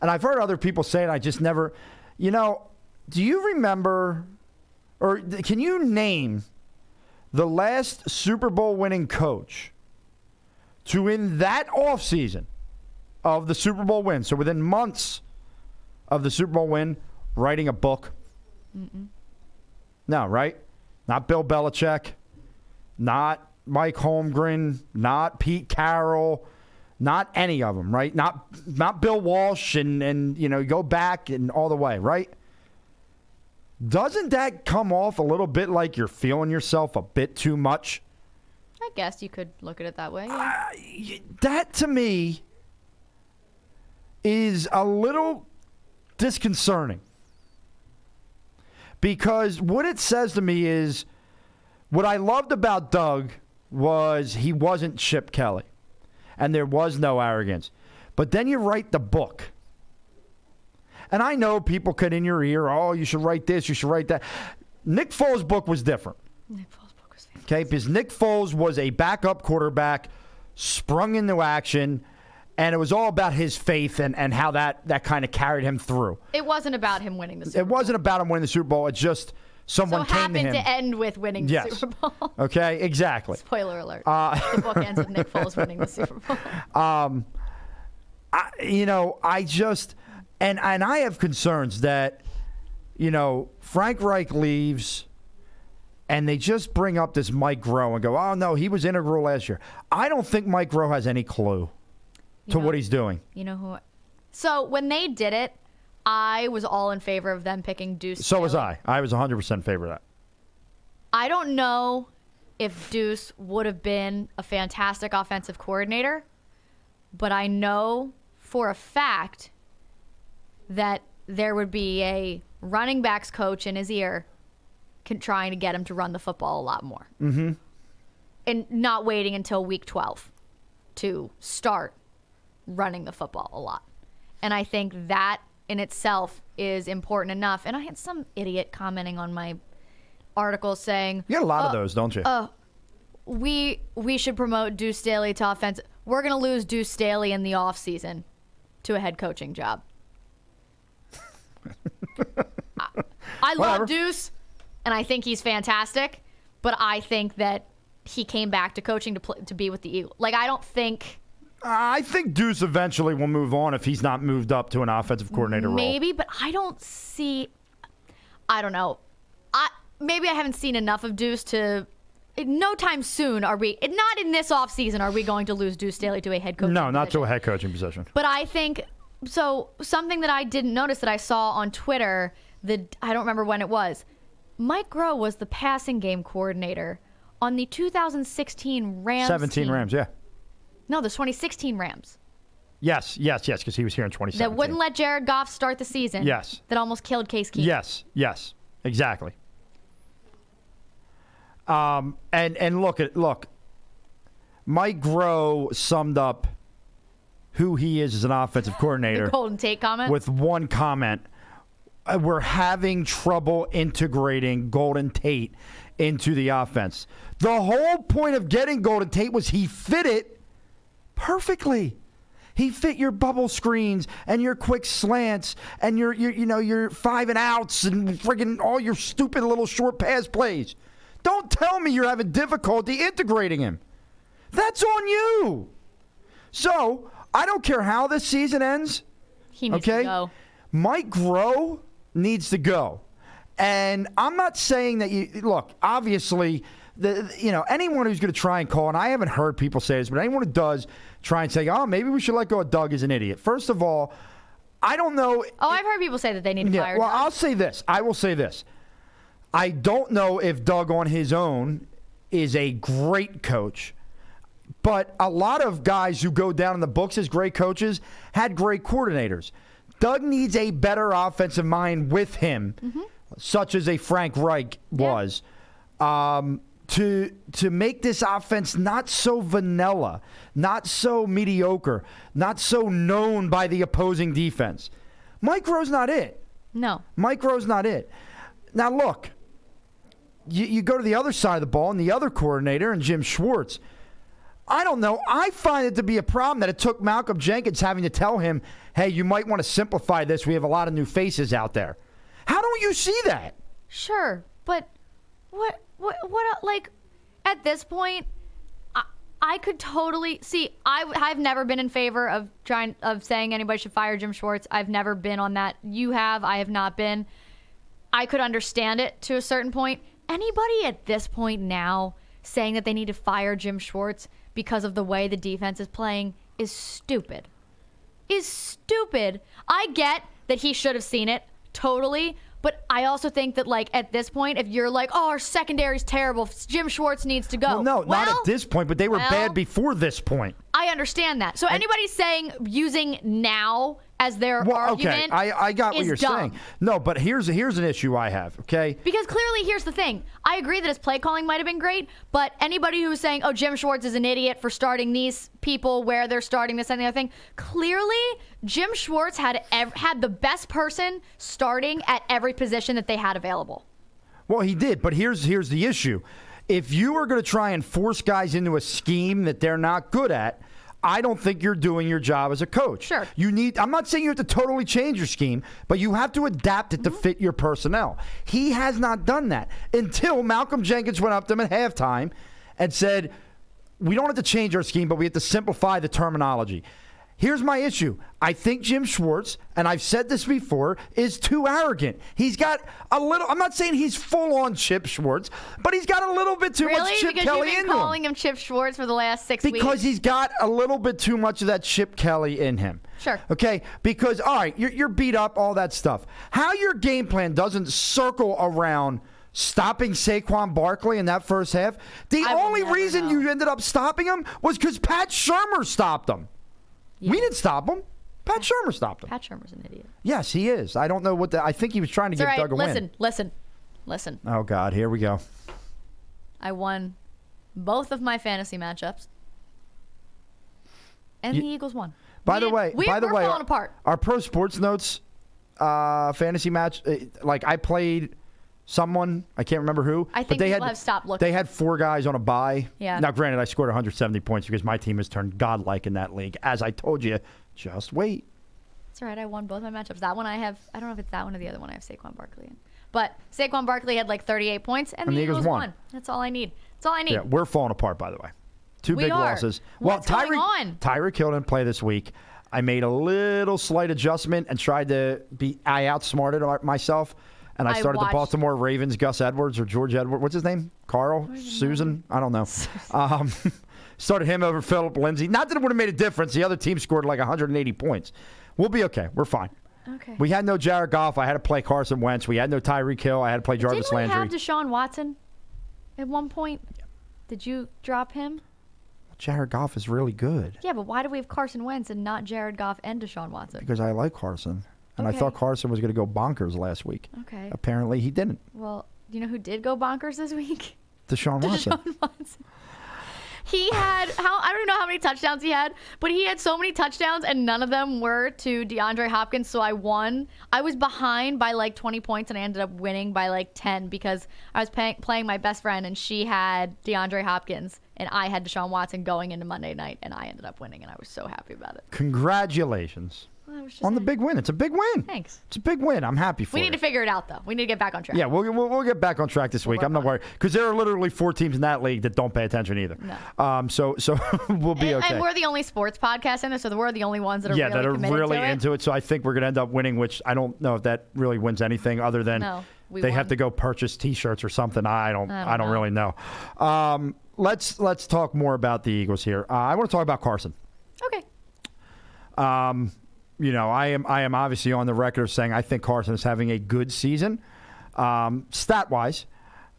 and I've heard other people say it. I just never, you know, do you remember, or can you name the last Super Bowl winning coach to, in that offseason of the Super Bowl win, so within months of the Super Bowl win, writing a book? No, right? Not Bill Belichick, not Mike Holmgren, not Pete Carroll, not any of them, right? Not Bill Walsh and go back and all the way, right? Doesn't that come off a little bit like you're feeling yourself a bit too much? I guess you could look at it that way. Yeah. That, to me, is a little disconcerting. Because what it says to me is, what I loved about Doug was he wasn't Chip Kelly. And there was no arrogance. But then you write the book. And I know people get in your ear, oh, you should write this, you should write that. Nick Foles' book was different. Nick Foles' book was fantastic. Okay, because Nick Foles was a backup quarterback, sprung into action, and it was all about his faith and how that kind of carried him through. It wasn't about him winning the Super Bowl. It wasn't about him winning the Super Bowl. It's just someone came to him. happened to end with winning the Super Bowl. Okay, exactly. Spoiler alert. The book ends with Nick Foles winning the Super Bowl. I just... And I have concerns that, Frank Reich leaves and they just bring up this Mike Groh and go, oh, no, he was integral last year. I don't think Mike Groh has any clue to what he's doing. You know who? So when they did it, I was all in favor of them picking Deuce. So was I. I was 100% in favor of that. I don't know if Deuce would have been a fantastic offensive coordinator, but I know for a fact that there would be a running backs coach in his ear trying to get him to run the football a lot more. Mm-hmm. And not waiting until week 12 to start running the football a lot. And I think that in itself is important enough. And I had some idiot commenting on my article saying... You got a lot of those, don't you? We should promote Deuce Staley to offense. We're going to lose Deuce Staley in the offseason to a head coaching job. I love Deuce, and I think he's fantastic, but I think that he came back to coaching to be with the Eagles. I don't think... I think Deuce eventually will move on if he's not moved up to an offensive coordinator role. Maybe, but I don't see... I don't know. Maybe I haven't seen enough of Deuce to... No time soon are we... Not in this offseason are we going to lose Deuce Staley to a head coaching position. Not to a head coaching position. But I think... So something that I didn't notice that I saw on Twitter, I don't remember when it was. Mike Groh was the passing game coordinator on the 2016 Rams 17 team. Rams, yeah. No, the 2016 Rams. Yes, because he was here in 2017. That wouldn't let Jared Goff start the season. Yes. That almost killed Case Keenum. Yes, exactly. And look, Mike Groh summed up who he is as an offensive coordinator. The Golden Tate comment? With one comment. We're having trouble integrating Golden Tate into the offense. The whole point of getting Golden Tate was he fit it perfectly. He fit your bubble screens and your quick slants and your 5 and outs and friggin' all your stupid little short pass plays. Don't tell me you're having difficulty integrating him. That's on you. So, I don't care how this season ends. He needs to go. Mike Groh needs to go. And I'm not saying that look, obviously, anyone who's going to try and call, and I haven't heard people say this, but anyone who does try and say, oh, maybe we should let go of Doug is an idiot. First of all, I don't know. Oh, I've heard people say that they need to fire Well, Doug. I'll say this. I will say this. I don't know if Doug on his own is a great coach. But a lot of guys who go down in the books as great coaches had great coordinators. Doug needs a better offensive mind with him, such as a Frank Reich was, to make this offense not so vanilla, not so mediocre, not so known by the opposing defense. Mike Groh's not it. No. Mike Groh's not it. Now, look, you go to the other side of the ball and the other coordinator and Jim Schwartz. I don't know. I find it to be a problem that it took Malcolm Jenkins having to tell him, hey, you might want to simplify this. We have a lot of new faces out there. How don't you see that? Sure, but what at this point, I could totally see. I've never been in favor of saying anybody should fire Jim Schwartz. I've never been on that. You have. I have not been. I could understand it to a certain point. Anybody at this point now saying that they need to fire Jim Schwartz because of the way the defense is playing is stupid. I get that he should have seen it, totally. But I also think that, like, at this point, if you're like, oh, our secondary's terrible, Jim Schwartz needs to go. Well, no, not at this point, but they were bad before this point. I understand that. So anybody saying using now as their argument, okay, I got what you're dumb. saying. No, but here's an issue I have, okay? Because clearly, here's the thing. I agree that his play calling might have been great, but anybody who's saying, oh, Jim Schwartz is an idiot for starting these people where they're starting this and the other thing, clearly, Jim Schwartz had the best person starting at every position that they had available. Well, he did, but here's the issue. If you are going to try and force guys into a scheme that they're not good at, I don't think you're doing your job as a coach. Sure. I'm not saying you have to totally change your scheme, but you have to adapt it to fit your personnel. He has not done that until Malcolm Jenkins went up to him at halftime and said, we don't have to change our scheme, but we have to simplify the terminology. Here's my issue. I think Jim Schwartz, and I've said this before, is too arrogant. He's got a little, I'm not saying he's full-on Chip Schwartz, but he's got a little bit too much Chip Kelly in him. Because you've been calling him Chip Schwartz for the last 6 weeks. Because he's got a little bit too much of that Chip Kelly in him. Sure. Okay? Because, all right, you're beat up, all that stuff. How your game plan doesn't circle around stopping Saquon Barkley in that first half, the only reason you ended up stopping him was because Pat Shurmur stopped him. Yeah. We didn't stop him. Pat Shurmur stopped him. Pat Shurmur's an idiot. Yes, he is. I don't know what I think he was trying to give Doug a win. Listen. Oh, God. Here we go. I won both of my fantasy matchups. And the Eagles won. By the way, we're falling apart. Our Pro Sports Notes fantasy match, like I played someone, I can't remember who. I think people have stopped looking. They had 4 guys on a bye. Yeah. Now, granted, I scored 170 points because my team has turned godlike in that league. As I told you, just wait. That's all right. I won both my matchups. That one I don't know if it's that one or the other one I have Saquon Barkley in. But Saquon Barkley had like 38 points, and the Eagles won. That's all I need. Yeah, we're falling apart, by the way. 2 big losses. What's going on? Tyreek Hill didn't play this week. I made a little slight adjustment and tried to I outsmarted myself. And I started the Baltimore Ravens, Gus Edwards or George Edwards. What's his name? Carl? Susan? I don't know. Started him over Philip Lindsay. Not that it would have made a difference. The other team scored like 180 points. We'll be okay. We're fine. Okay. We had no Jared Goff. I had to play Carson Wentz. We had no Tyreek Hill. I had to play Jarvis Landry. Didn't we have Deshaun Watson at one point? Yeah. Did you drop him? Jared Goff is really good. Yeah, but why do we have Carson Wentz and not Jared Goff and Deshaun Watson? Because I like Carson. And I thought Carson was going to go bonkers last week. Okay. Apparently he didn't. Well, do you know who did go bonkers this week? Deshaun Watson. He had, I don't know how many touchdowns he had, but he had so many touchdowns and none of them were to DeAndre Hopkins, so I won. I was behind by like 20 points and I ended up winning by like 10 because I was playing my best friend and she had DeAndre Hopkins and I had Deshaun Watson going into Monday night and I ended up winning and I was so happy about it. Congratulations. On the big win. It's a big win. Thanks. It's a big win. I'm happy for We need to figure it out, though. We need to get back on track. Yeah, we'll get back on track this week. I'm not worried. Because there are literally 4 teams in that league that don't pay attention either. No. So we'll be okay. And we're the only sports podcast in there, so we're the only ones that are really to into it. So I think we're going to end up winning, which I don't know if that really wins anything other than they have to go purchase T-shirts or something. I don't really know. Let's talk more about the Eagles here. I want to talk about Carson. Okay. You know, I am obviously on the record of saying I think Carson is having a good season, stat-wise.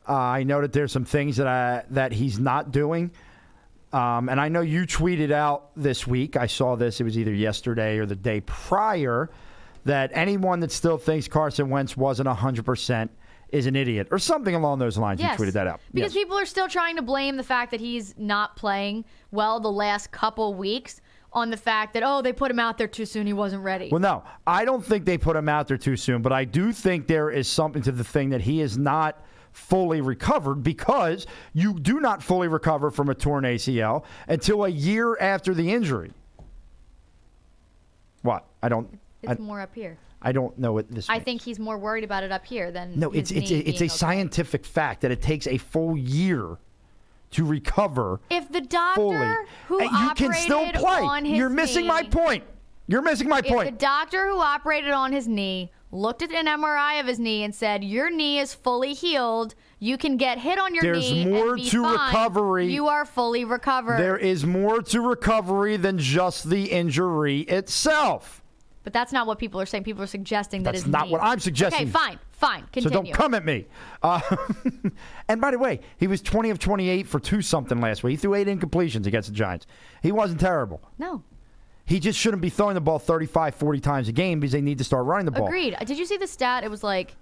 I know that there's some things that he's not doing, and I know you tweeted out this week. I saw this; it was either yesterday or the day prior. That anyone that still thinks Carson Wentz wasn't 100% is an idiot, or something along those lines. Yes. You tweeted that out because people are still trying to blame the fact that he's not playing well the last couple weeks on the fact that, they put him out there too soon, he wasn't ready. Well, no, I don't think they put him out there too soon, but I do think there is something to the thing that he is not fully recovered because you do not fully recover from a torn ACL until a year after the injury. What? It's more up here. I don't know what this means. I think he's more worried about it up here than No, it's a scientific fact that it takes a full year to recover the doctor fully. who And you can still operated play. on his You're missing my knee- point. You're missing my If the point. doctor who operated on his knee looked at an MRI of his knee and said, your knee is fully healed, you can get hit on your There's knee more and be to fine. recovery. You are fully recovered. There is more to recovery than just the injury itself. But that's not what people are saying. People are suggesting that That's his not knee. what I'm suggesting. Okay, fine. Continue. So don't come at me. And by the way, he was 20 of 28 for 2-something last week. He threw 8 incompletions against the Giants. He wasn't terrible. No. He just shouldn't be throwing the ball 35, 40 times a game because they need to start running the ball. Agreed. Did you see the stat? It was like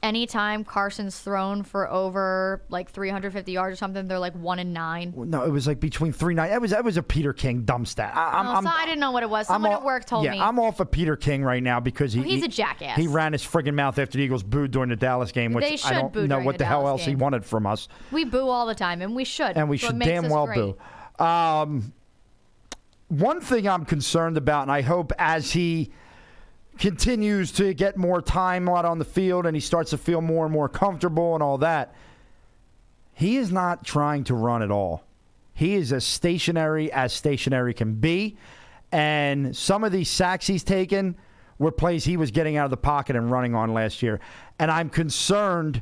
anytime Carson's thrown for over like 350 yards or something, they're like 1-9. No, it was like between 3 9. That was a Peter King dumb stat. I didn't know what it was. Someone at work told me. Yeah, I'm off of Peter King right now because he's a jackass. He ran his friggin' mouth after the Eagles booed during the Dallas game, which They should I don't boo know during what the the hell Dallas else he game. wanted from us. We boo all the time, and we should. And we It's what should makes damn us well great. boo. One thing I'm concerned about, and I hope as he continues to get more time out on the field and he starts to feel more and more comfortable and all that, he is not trying to run at all. He is as stationary can be. And some of these sacks he's taken were plays he was getting out of the pocket and running on last year. And I'm concerned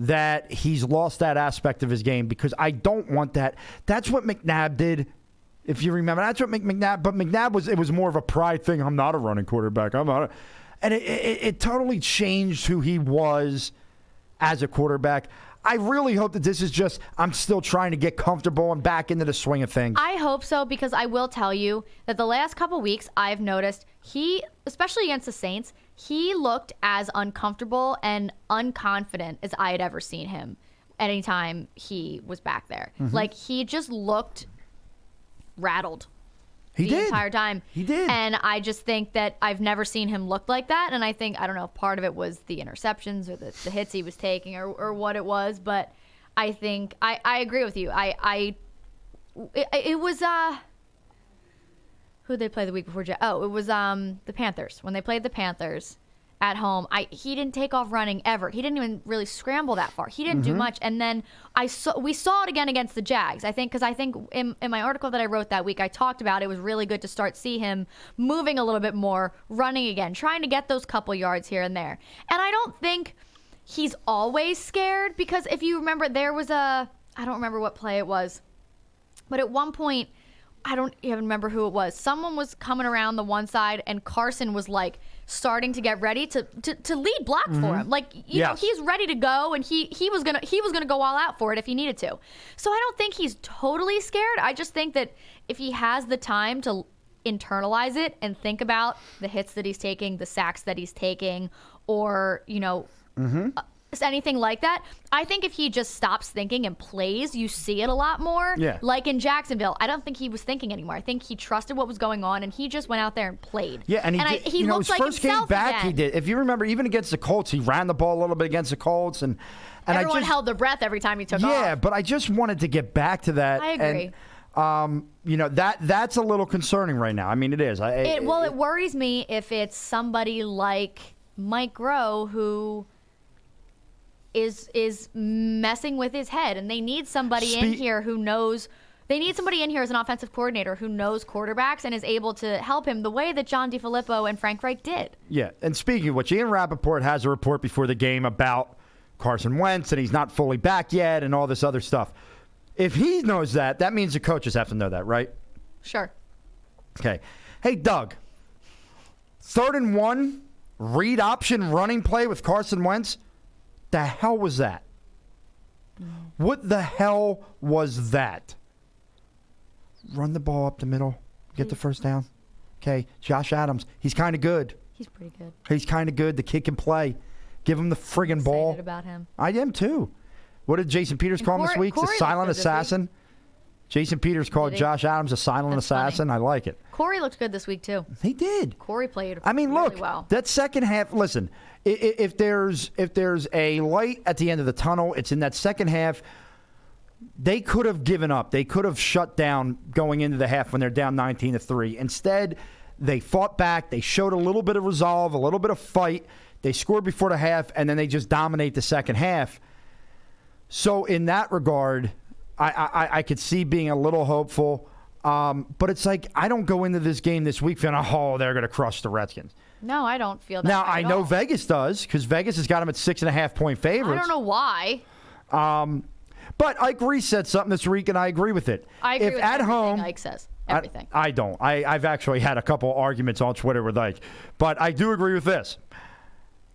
that he's lost that aspect of his game because I don't want that. That's what McNabb did. If you remember, that's what McNabb. But McNabb it was more of a pride thing. I'm not a running quarterback. And it totally changed who he was as a quarterback. I really hope that this is just I'm still trying to get comfortable and back into the swing of things. I hope so because I will tell you that the last couple weeks I've noticed he, especially against the Saints, he looked as uncomfortable and unconfident as I had ever seen him anytime he was back there. Mm-hmm. Like he just looked rattled He the did. entire time. He did. And I just think that I've never seen him look like that. And I think, I don't know if part of it was the interceptions or the hits he was taking or what it was. But I think, I agree with you. It was, who'd they play the week before? It was the Panthers. When they played the Panthers at home, he didn't take off running ever. He didn't even really scramble that far. He didn't do much. And then we saw it again against the Jags. I think in my article that I wrote that week, I talked about it was really good to see him moving a little bit more, running again, trying to get those couple yards here and there. And I don't think he's always scared because if you remember, there was I don't remember what play it was, but at one point, I don't even remember who it was. Someone was coming around the one side, and Carson was like starting to get ready to lead block for him. Like you know, he's ready to go, and he was gonna go all out for it if he needed to. So I don't think he's totally scared. I just think that if he has the time to internalize it and think about the hits that he's taking, the sacks that he's taking, or anything like that, I think if he just stops thinking and plays, you see it a lot more. Yeah. Like in Jacksonville, I don't think he was thinking anymore. I think he trusted what was going on, and he just went out there and played. Yeah, and he looked his like first game himself back, again. he did. If you remember, even against the Colts, he ran the ball a little bit against the Colts, and Everyone I just held their breath every time he took off. yeah, but I just wanted to get back to that. I agree. And, that's a little concerning right now. I mean, it is. It worries me if it's somebody like Mike Groh who is messing with his head, and they need somebody in here who knows. They need somebody in here as an offensive coordinator who knows quarterbacks and is able to help him the way that John DeFilippo and Frank Reich did. Yeah, and speaking of which, Ian Rappaport has a report before the game about Carson Wentz, and he's not fully back yet, and all this other stuff. If he knows that, that means the coaches have to know that, right? Sure. Okay. Hey, Doug. 3rd and 1, read option running play with Carson Wentz. The hell was that? What the hell was that? Run the ball up the middle. Get the first down. Okay. Josh Adams. He's kind of good. He's pretty good. He's kind of good. The kid can play. Give him the friggin' ball. Excited about him. I am too. What did Jason Peters call him this week? Corey The silent looked good this assassin. Jason Peters called Did he? Josh Adams a silent That's assassin. funny. I like it. Corey looked good this week too. He did. Corey played I mean, really look, well. that second half. Listen, if there's a light at the end of the tunnel, it's in that second half. They could have given up. They could have shut down going into the half when they're down 19-3. Instead, they fought back. They showed a little bit of resolve, a little bit of fight. They scored before the half, and then they just dominate the second half. So in that regard, I could see being a little hopeful. But it's like I don't go into this game this week feeling, oh, they're going to crush the Redskins. No, I don't feel that. Now, way I at know all. Vegas does because Vegas has got them at 6.5-point favorites. I don't know why. But Ike Reese said something this week, and I agree with it. I agree if with at everything home, Ike says. Everything. I don't. I've actually had a couple arguments on Twitter with Ike. But I do agree with this.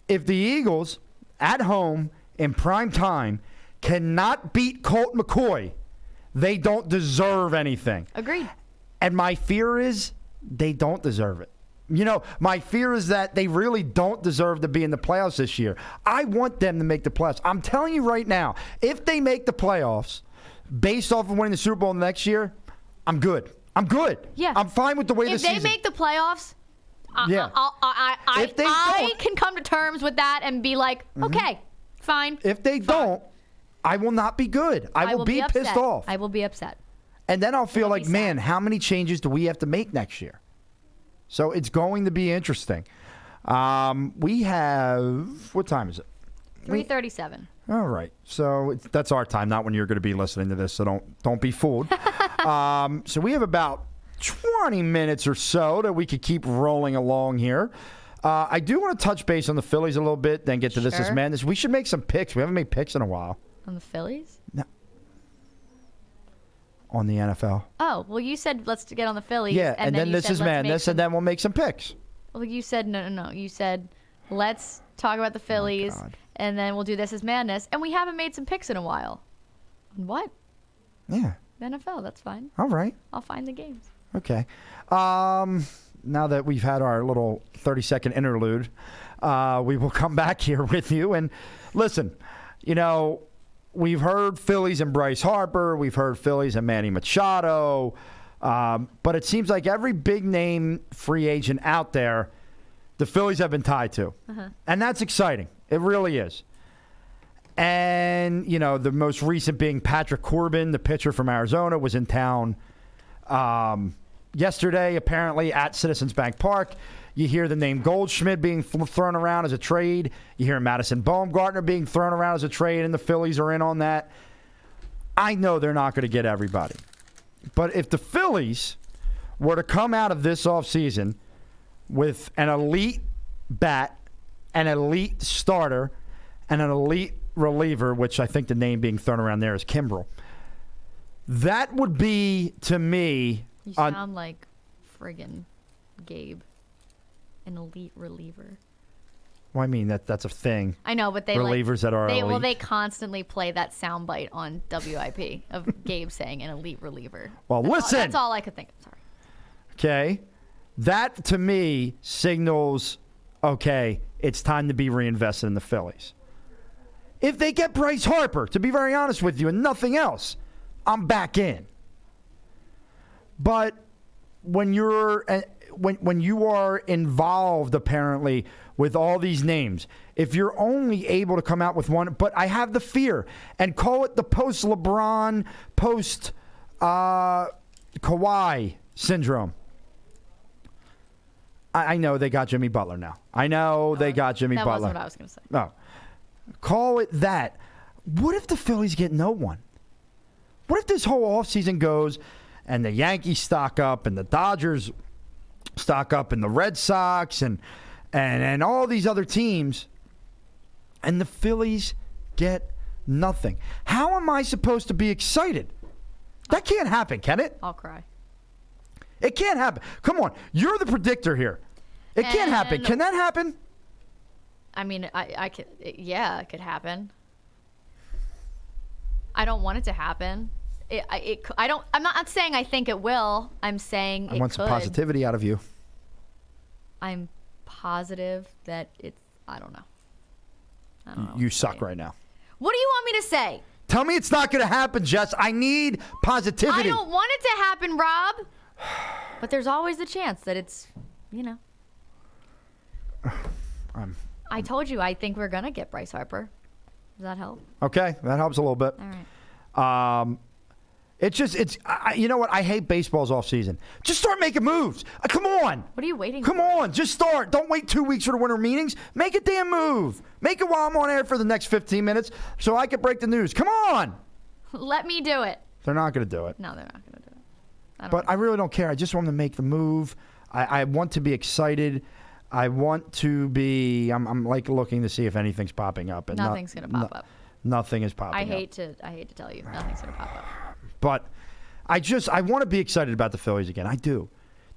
If the Eagles, at home, in prime time, cannot beat Colt McCoy, they don't deserve anything. Agreed. And my fear is they don't deserve it. You know, my fear is that they really don't deserve to be in the playoffs this year. I want them to make the playoffs. I'm telling you right now, if they make the playoffs based off of winning the Super Bowl next year, I'm good. I'm good. Yeah. I'm fine with the way this season. season. If they make the playoffs, Yeah. If they I don't- can come to terms with that and be like, okay, fine. If they don't, I will not be good. I will be upset. pissed off. I will be upset. And then I'll feel It'll like, be sad. man, how many changes do we have to make next year? So it's going to be interesting. We have, what time is it? 3:37. All right. So that's our time, not when you're going to be listening to this, so don't be fooled. So we have about 20 minutes or so that we could keep rolling along here. I do want to touch base on the Phillies a little bit, then get to This Is Sure. Madness. We should make some picks. We haven't made picks in a while. On the Phillies? No. On the NFL. Oh, well, you said let's get on the Phillies. Yeah, and then you This said, Is let's make Madness, some- and then we'll make some picks. Well, you said no. You said let's talk about the Phillies, God. and then we'll do This Is Madness. And we haven't made some picks in a while. What? Yeah. NFL, that's fine. All right. I'll find the games. Okay. Now that we've had our little 30-second interlude, we will come back here with you. And listen, you know, we've heard Phillies and Bryce Harper. We've heard Phillies and Manny Machado. But it seems like every big-name free agent out there, the Phillies have been tied to. And that's exciting. It really is. And, you know, the most recent being Patrick Corbin, the pitcher from Arizona, was in town yesterday, apparently, at Citizens Bank Park. You hear the name Goldschmidt being thrown around as a trade. You hear Madison Bumgarner being thrown around as a trade, and the Phillies are in on that. I know they're not going to get everybody. But if the Phillies were to come out of this offseason with an elite bat, an elite starter, and an elite reliever, which I think the name being thrown around there is Kimbrel, that would be, to me... You sound like friggin' Gabe, an elite reliever. Well, I mean, that's a thing. I know, but they relievers that are elite. Well, they constantly play that soundbite on WIP of Gabe saying an elite reliever. Well, listen. That's all I could think of. Sorry. Okay? That, to me, signals, okay, it's time to be reinvested in the Phillies. If they get Bryce Harper, to be very honest with you, and nothing else, I'm back in. But when you're when you are involved, apparently, with all these names, if you're only able to come out with one, but I have the fear, and call it the post-LeBron, post-Kawhi syndrome. I know they got Jimmy Butler now. I know they got Jimmy That Butler. wasn't what I was going to say. No. Call it that. What if the Phillies get no one? What if this whole offseason goes and the Yankees stock up and the Dodgers stock up and the Red Sox and all these other teams and the Phillies get nothing? How am I supposed to be excited? That can't happen, can it? I'll cry. It can't happen. Come on. You're the predictor here. It can't happen. And- Can that happen? I mean, I could. Yeah, it could happen. I don't want it to happen. I'm not saying I think it will. I'm saying I it want could. some positivity out of you. I'm positive that it's. I don't know. I don't know. You what to suck say. right now. What do you want me to say? Tell me it's not going to happen, Jess. I need positivity. I don't want it to happen, Rob. But there's always the chance that it's, you know. I told you I think we're going to get Bryce Harper. Does that help? Okay, that helps a little bit. All right. You know what? I hate baseball's off season. Just start making moves. Come on. What are you waiting Come for? on. Just start. Don't wait 2 weeks for the winter meetings. Make a damn move. Make it while I'm on air for the next 15 minutes so I can break the news. Come on. Let me do it. They're not going to do it. No, they're not going to do it. But I really don't care. I just want them to make the move. I want to be excited. I want to be. I'm like looking to see if anything's popping up. And nothing's going to pop up. Nothing is popping up. I hate to tell you, nothing's going to pop up. But I want to be excited about the Phillies again. I do.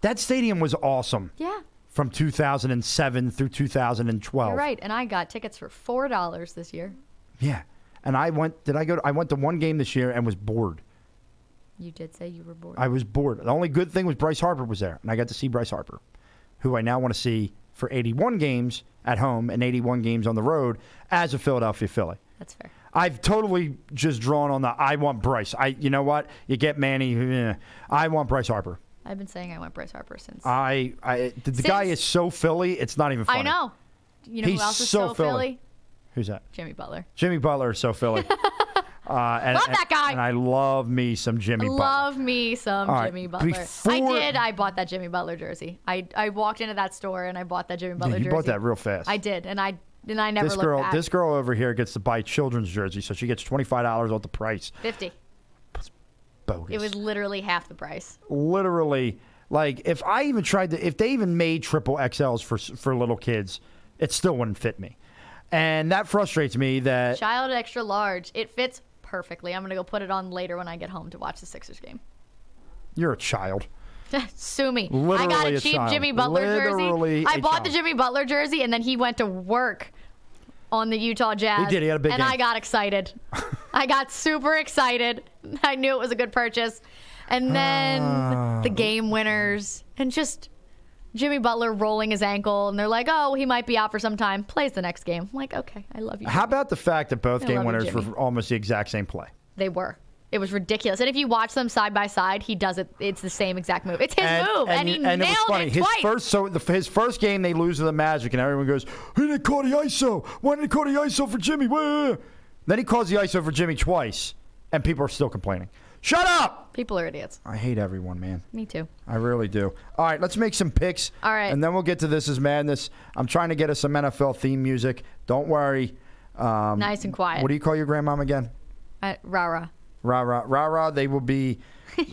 That stadium was awesome. Yeah. From 2007 through 2012. You're right. And I got tickets for $4 this year. Yeah. And I went to one game this year and was bored. You did say you were bored. I was bored. The only good thing was Bryce Harper was there, and I got to see Bryce Harper, who I now want to see for 81 games at home and 81 games on the road as a Philadelphia Philly. That's fair. I've totally just drawn on the I want Bryce. You know what? You get Manny. I want Bryce Harper. I've been saying I want Bryce Harper since. The guy is so Philly, it's not even funny. I know. You know He's who else is so so Philly? Who's that? Jimmy Butler. Jimmy Butler is so Philly. Love that guy. And I love me some Jimmy Butler. Love me some All right, Jimmy Butler. I bought that Jimmy Butler jersey. I walked into that store and I bought that Jimmy Butler jersey. You bought that real fast. I did, and I never looked back. This girl over here gets to buy children's jersey, so she gets $25 off the price. 50. It's bogus. It was literally half the price. Literally, like if they even made triple XLs for little kids, it still wouldn't fit me, and that frustrates me. That child extra large, it fits perfectly. I'm gonna go put it on later when I get home to watch the Sixers game. You're a child. Sue me. Literally I got a cheap Jimmy Butler jersey. I bought the Jimmy Butler jersey, and then he went to work on the Utah Jazz. He did. He had a big game. I got excited. I got super excited. I knew it was a good purchase. And then the game winners and just Jimmy Butler rolling his ankle, and they're like, oh, he might be out for some time. Plays the next game. I'm like, okay, I love you. How about the fact that both game winners Jimmy. were almost the exact same play? They were. It was ridiculous. And if you watch them side by side, he does it. It's the same exact move. It's his move, and he nailed it was funny. Twice. His first game, they lose to the Magic, and everyone goes, he didn't call the ISO. Why didn't he call the ISO for Jimmy? Then he calls the ISO for Jimmy twice, and people are still complaining. Shut up! People are idiots. I hate everyone, man. Me too. I really do. All right, let's make some picks. All right. And then we'll get to This Is Madness. I'm trying to get us some NFL theme music. Don't worry. Nice and quiet. What do you call your grandmom again? Rara. Rah. They will be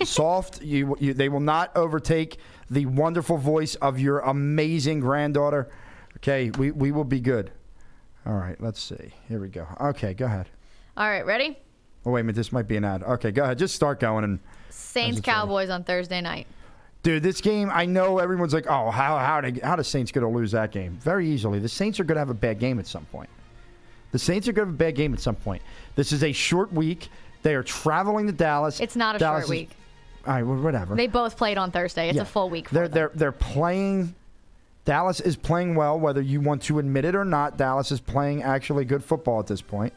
soft. They will not overtake the wonderful voice of your amazing granddaughter. Okay, we will be good. All right, let's see. Here we go. Okay, go ahead. All right, ready? Oh, wait a minute. This might be an ad. Okay, go ahead. Just start going. And Saints-Cowboys on Thursday night. Dude, this game, I know everyone's like, oh, how the Saints going to lose that game? Very easily. The Saints are going to have a bad game at some point. This is a short week. They are traveling to Dallas. It's not a short week. All right, well, whatever. They both played on Thursday. It's a full week for them. They're playing. Dallas is playing well, whether you want to admit it or not. Dallas is playing actually good football at this point.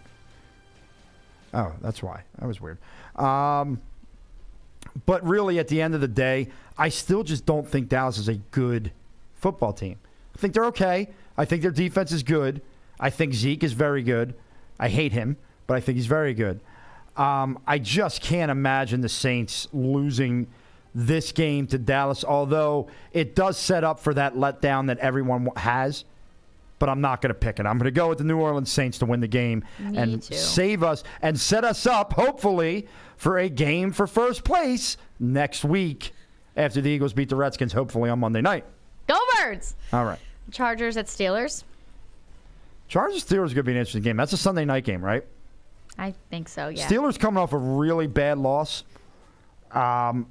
Oh, that's why. That was weird. But really, at the end of the day, I still just don't think Dallas is a good football team. I think they're okay. I think their defense is good. I think Zeke is very good. I hate him, but I think he's very good. I just can't imagine the Saints losing this game to Dallas, although it does set up for that letdown that everyone has. But I'm not going to pick it. I'm going to go with the New Orleans Saints to win the game and save us and set us up, hopefully, for a game for first place next week after the Eagles beat the Redskins, hopefully on Monday night. Go Birds! All right. Chargers at Steelers. Chargers-Steelers is going to be an interesting game. That's a Sunday night game, right? I think so, yeah. Steelers coming off a really bad loss. I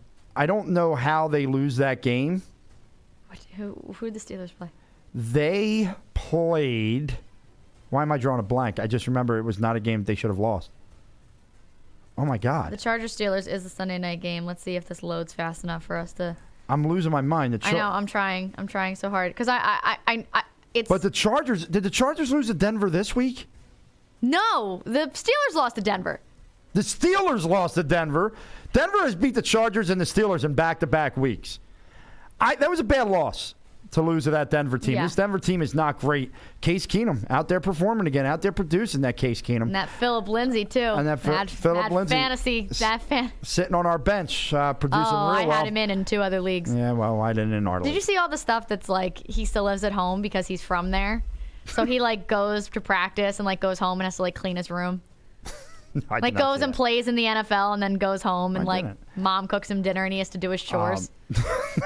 don't know how they lose that game. Who did the Steelers play? They played. Why am I drawing a blank? I just remember it was not a game they should have lost. Oh my God! The Chargers-Steelers is the Sunday night game. Let's see if this loads fast enough for us to. I'm losing my mind. I know. I'm trying. I'm trying so hard because it's. But the Chargers. Did the Chargers lose to Denver this week? No, the Steelers lost to Denver. The Steelers lost to Denver. Denver has beat the Chargers and the Steelers in back-to-back weeks. That was a bad loss to lose to that Denver team. Yeah. This Denver team is not great. Case Keenum out there performing again, out there producing that Case Keenum. And that Phillip Lindsay, too. And that Phillip Lindsay. Fantasy. Sitting on our bench, producing real well. I had him in 2 other leagues. Yeah, well, I didn't in our league. Did you see all the stuff that's like he still lives at home because he's from there? So he like goes to practice and like goes home and has to like clean his room. I Like did not goes see and that. plays in the NFL and then goes home and like didn't. mom cooks him dinner and he has to do his chores.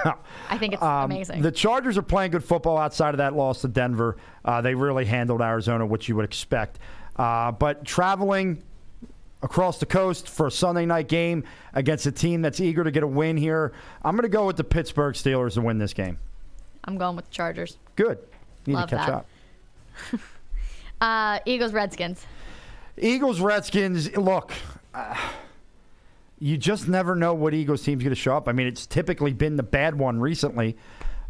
No. I think it's amazing. The Chargers are playing good football outside of that loss to Denver. They really handled Arizona, which you would expect. But traveling across the coast for a Sunday night game against a team that's eager to get a win here, I'm going to go with the Pittsburgh Steelers to win this game. I'm going with the Chargers. Good. Need Love to catch that. up. Eagles, Redskins. Eagles, Redskins, look, you just never know what Eagles team's going to show up. I mean, it's typically been the bad one recently.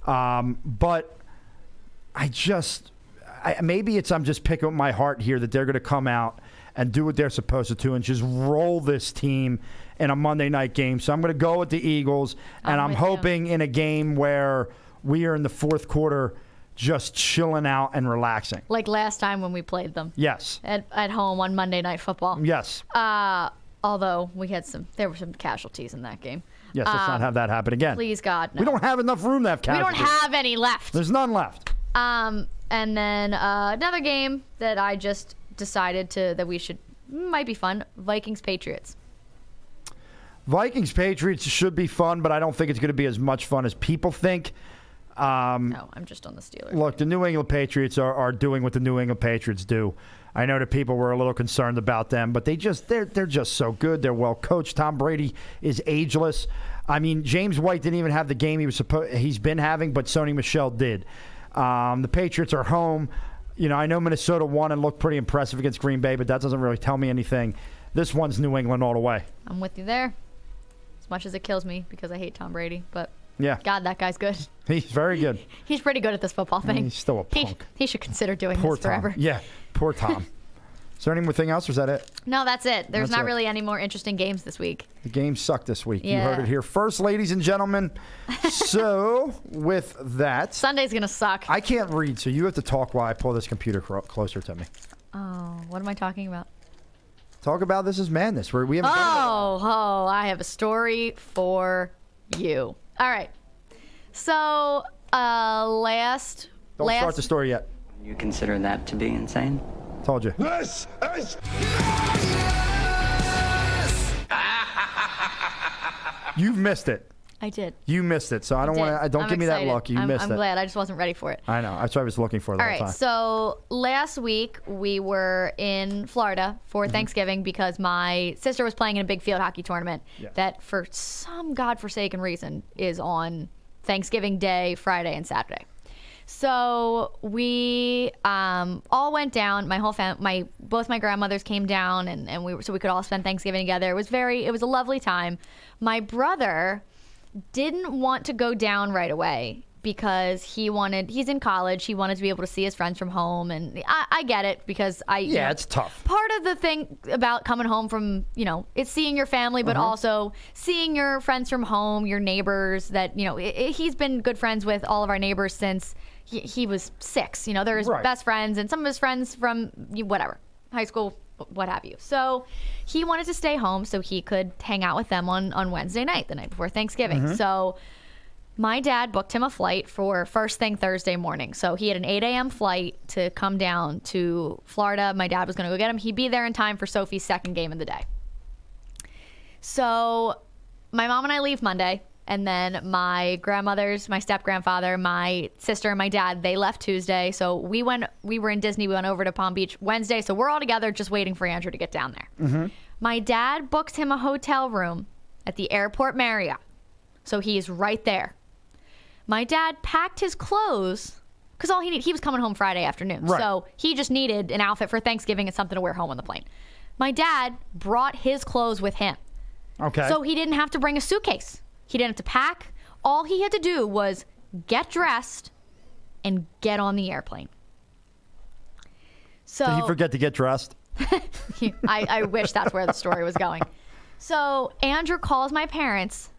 But maybe I'm just picking up my heart here that they're going to come out and do what they're supposed to do and just roll this team in a Monday night game. So I'm going to go with the Eagles, and I'm hoping in a game where we are in the fourth quarter just chilling out and relaxing. Like last time when we played them. Yes. At home on Monday Night Football. Yes. Although there were some casualties in that game. Yes, let's not have that happen again. Please, God, no. We don't have enough room to have We casualties. don't have any left. There's none left. And then another game that I just decided might be fun. Vikings, Patriots. Vikings, Patriots should be fun, but I don't think it's going to be as much fun as people think. No, I'm just on the Steelers. Look, the New England Patriots are doing what the New England Patriots do. I know that people were a little concerned about them, but they're just so good. They're well coached. Tom Brady is ageless. I mean, James White didn't even have the game he's been having, but Sony Michel did. The Patriots are home. You know, I know Minnesota won and looked pretty impressive against Green Bay, but that doesn't really tell me anything. This one's New England all the way. I'm with you there. As much as it kills me because I hate Tom Brady, but yeah, God, that guy's good. He's very good. He's pretty good at this football thing. He's still a punk. He should consider doing Poor this forever. Tom. Yeah, poor Tom. Is there anything else, or is that it? No, that's it. There's That's not it. really any more interesting games this week. The games suck this week. You Yeah. heard it here first, ladies and gentlemen. So, with that, Sunday's going to suck. I can't read, so you have to talk while I pull this computer closer to me. Oh, what am I talking about? Talk about This Is Madness, where we haven't done I have a story for you. All right. So, it. Don't start the story yet. You consider that to be insane? Told you. This is You've missed it. I did. You missed it, so I don't want to. Don't I'm give me that excited. look. You I'm missed it. glad. I just wasn't ready for it. I know. That's what I was looking for the All whole right. time. So last week we were in Florida for Mm-hmm. Thanksgiving because my sister was playing in a big field hockey tournament Yes. that, for some godforsaken reason, is on Thanksgiving Day, Friday, and Saturday. So we all went down. My whole family, both my grandmothers came down, and we could all spend Thanksgiving together. It was a lovely time. My brother didn't want to go down right away because he's in college. He wanted to be able to see his friends from home, and I get it because it's tough. Part of the thing about coming home from, it's seeing your family, but also seeing your friends from home, your neighbors that, he's been good friends with all of our neighbors since he was 6. They're his Right. best friends and some of his friends from whatever, high school, what have you. So he wanted to stay home so he could hang out with them on Wednesday night, the night before Thanksgiving. So my dad booked him a flight for first thing Thursday morning. So he had an 8 a.m. flight to come down to Florida. My dad was going to go get him. He'd be there in time for Sophie's second game of the day. So my mom and I leave Monday. And then my grandmothers, my step-grandfather, my sister, and my dad, they left Tuesday. So we were in Disney. We went over to Palm Beach Wednesday. So we're all together just waiting for Andrew to get down there. My dad booked him a hotel room at the airport Marriott. So he's right there. My dad packed his clothes because he was coming home Friday afternoon. Right. So he just needed an outfit for Thanksgiving and something to wear home on the plane. My dad brought his clothes with him. Okay. So he didn't have to bring a suitcase. He didn't have to pack. All he had to do was get dressed and get on the airplane. So Did he forget to get dressed? I wish that's where the story was going. So Andrew calls my parents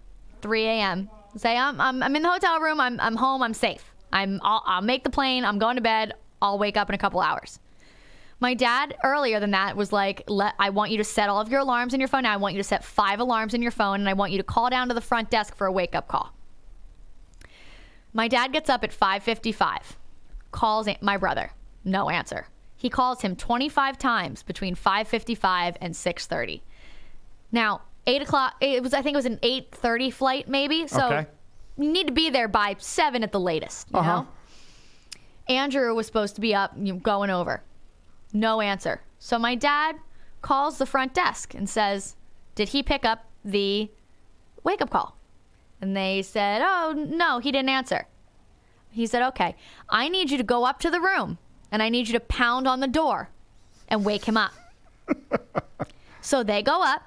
3 a.m. Say, I'm in the hotel room. I'm home. I'm safe. I'll make the plane. I'm going to bed. I'll wake up in a couple hours. My dad, earlier than that, was like, I want you to set all of your alarms in your phone. Now I want you to set 5 alarms in your phone, and I want you to call down to the front desk for a wake-up call. My dad gets up at 5:55, calls my brother. No answer. He calls him 25 times between 5:55 and 6:30. Now, 8 o'clock, I think it was an 8:30 flight maybe. So you need to be there by 7 at the latest, you know? Andrew was supposed to be up, going over. No answer. So my dad calls the front desk and says, did he pick up the wake-up call? And they said, oh, no, he didn't answer. He said, okay, I need you to go up to the room, and I need you to pound on the door and wake him up. So they go up,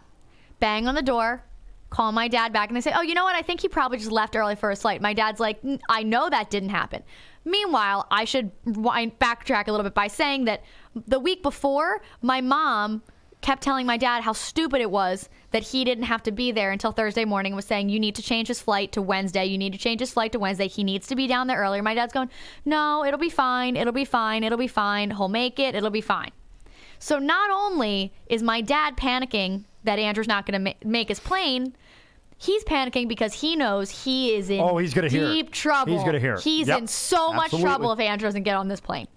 bang on the door, call my dad back, and they say, oh, you know what? I think he probably just left early for his flight. My dad's like, I know that didn't happen. Meanwhile, I should backtrack a little bit by saying that the week before, my mom kept telling my dad how stupid it was that he didn't have to be there until Thursday morning, was saying, you need to change his flight to Wednesday. You need to change his flight to Wednesday. He needs to be down there earlier. My dad's going, no, it'll be fine. It'll be fine. It'll be fine. He'll make it. It'll be fine. So not only is my dad panicking that Andrew's not going to make his plane, he's panicking because he knows he is in deep trouble. He's going to hear it. He's in so much trouble if Andrew doesn't get on this plane.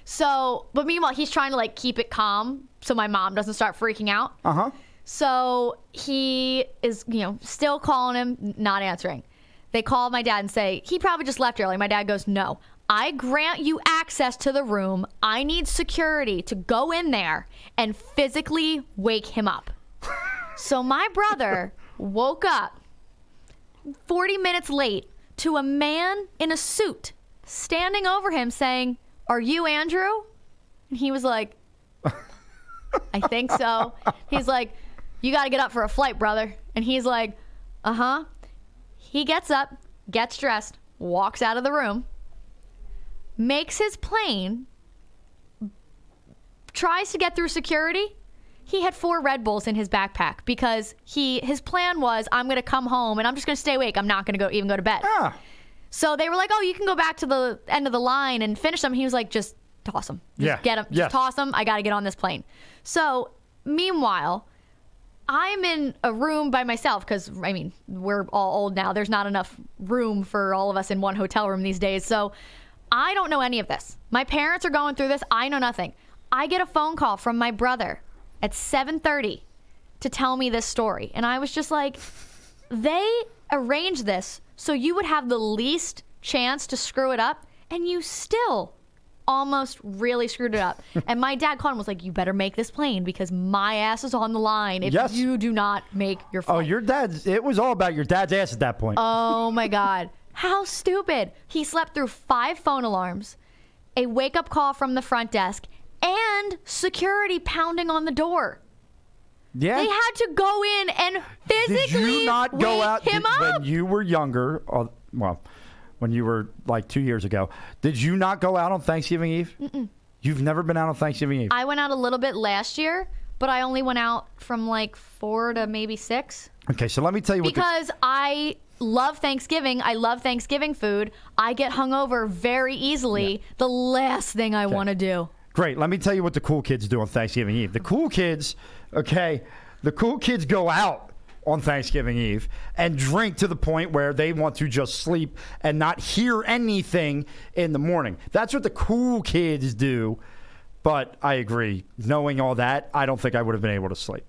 So, but meanwhile, he's trying to keep it calm so my mom doesn't start freaking out. So he is, still calling him, not answering. They call my dad and say, he probably just left early. My dad goes, no, I grant you access to the room. I need security to go in there and physically wake him up. So my brother woke up 40 minutes late to a man in a suit standing over him saying, are you Andrew? And he was like, I think so. He's like, you got to get up for a flight, brother. And he's like, uh-huh. He gets up, gets dressed, walks out of the room, makes his plane, tries to get through security. He had 4 Red Bulls in his backpack because his plan was, I'm going to come home and I'm just going to stay awake. I'm not going to even go to bed. So they were like, oh, you can go back to the end of the line and finish them. He was like, just toss them. Just get them. Just toss them. I got to get on this plane. So meanwhile, I'm in a room by myself because, we're all old now. There's not enough room for all of us in one hotel room these days. So I don't know any of this. My parents are going through this. I know nothing. I get a phone call from my brother at 7:30 to tell me this story. And I was just like, they arranged this so you would have the least chance to screw it up, and you still almost really screwed it up. And my dad called and was like, you better make this plane because my ass is on the line if you do not make your flight. Oh, your dad's, it was all about your dad's ass at that point. Oh my God. How stupid. He slept through 5 phone alarms, a wake-up call from the front desk, and security pounding on the door. Yeah. They had to go in and physically Did you not go wake out him up. When you were younger, when you were like 2 years ago, did you not go out on Thanksgiving Eve? Mm-mm. You've never been out on Thanksgiving Eve? I went out a little bit last year, but I only went out from 4 to maybe 6. Okay, so let me tell you because I love Thanksgiving. I love Thanksgiving food. I get hungover very easily. Yeah. The last thing I want to do. Great. Let me tell you what the cool kids do on Thanksgiving Eve. The cool kids go out on Thanksgiving Eve and drink to the point where they want to just sleep and not hear anything in the morning. That's what the cool kids do. But I agree. Knowing all that, I don't think I would have been able to sleep.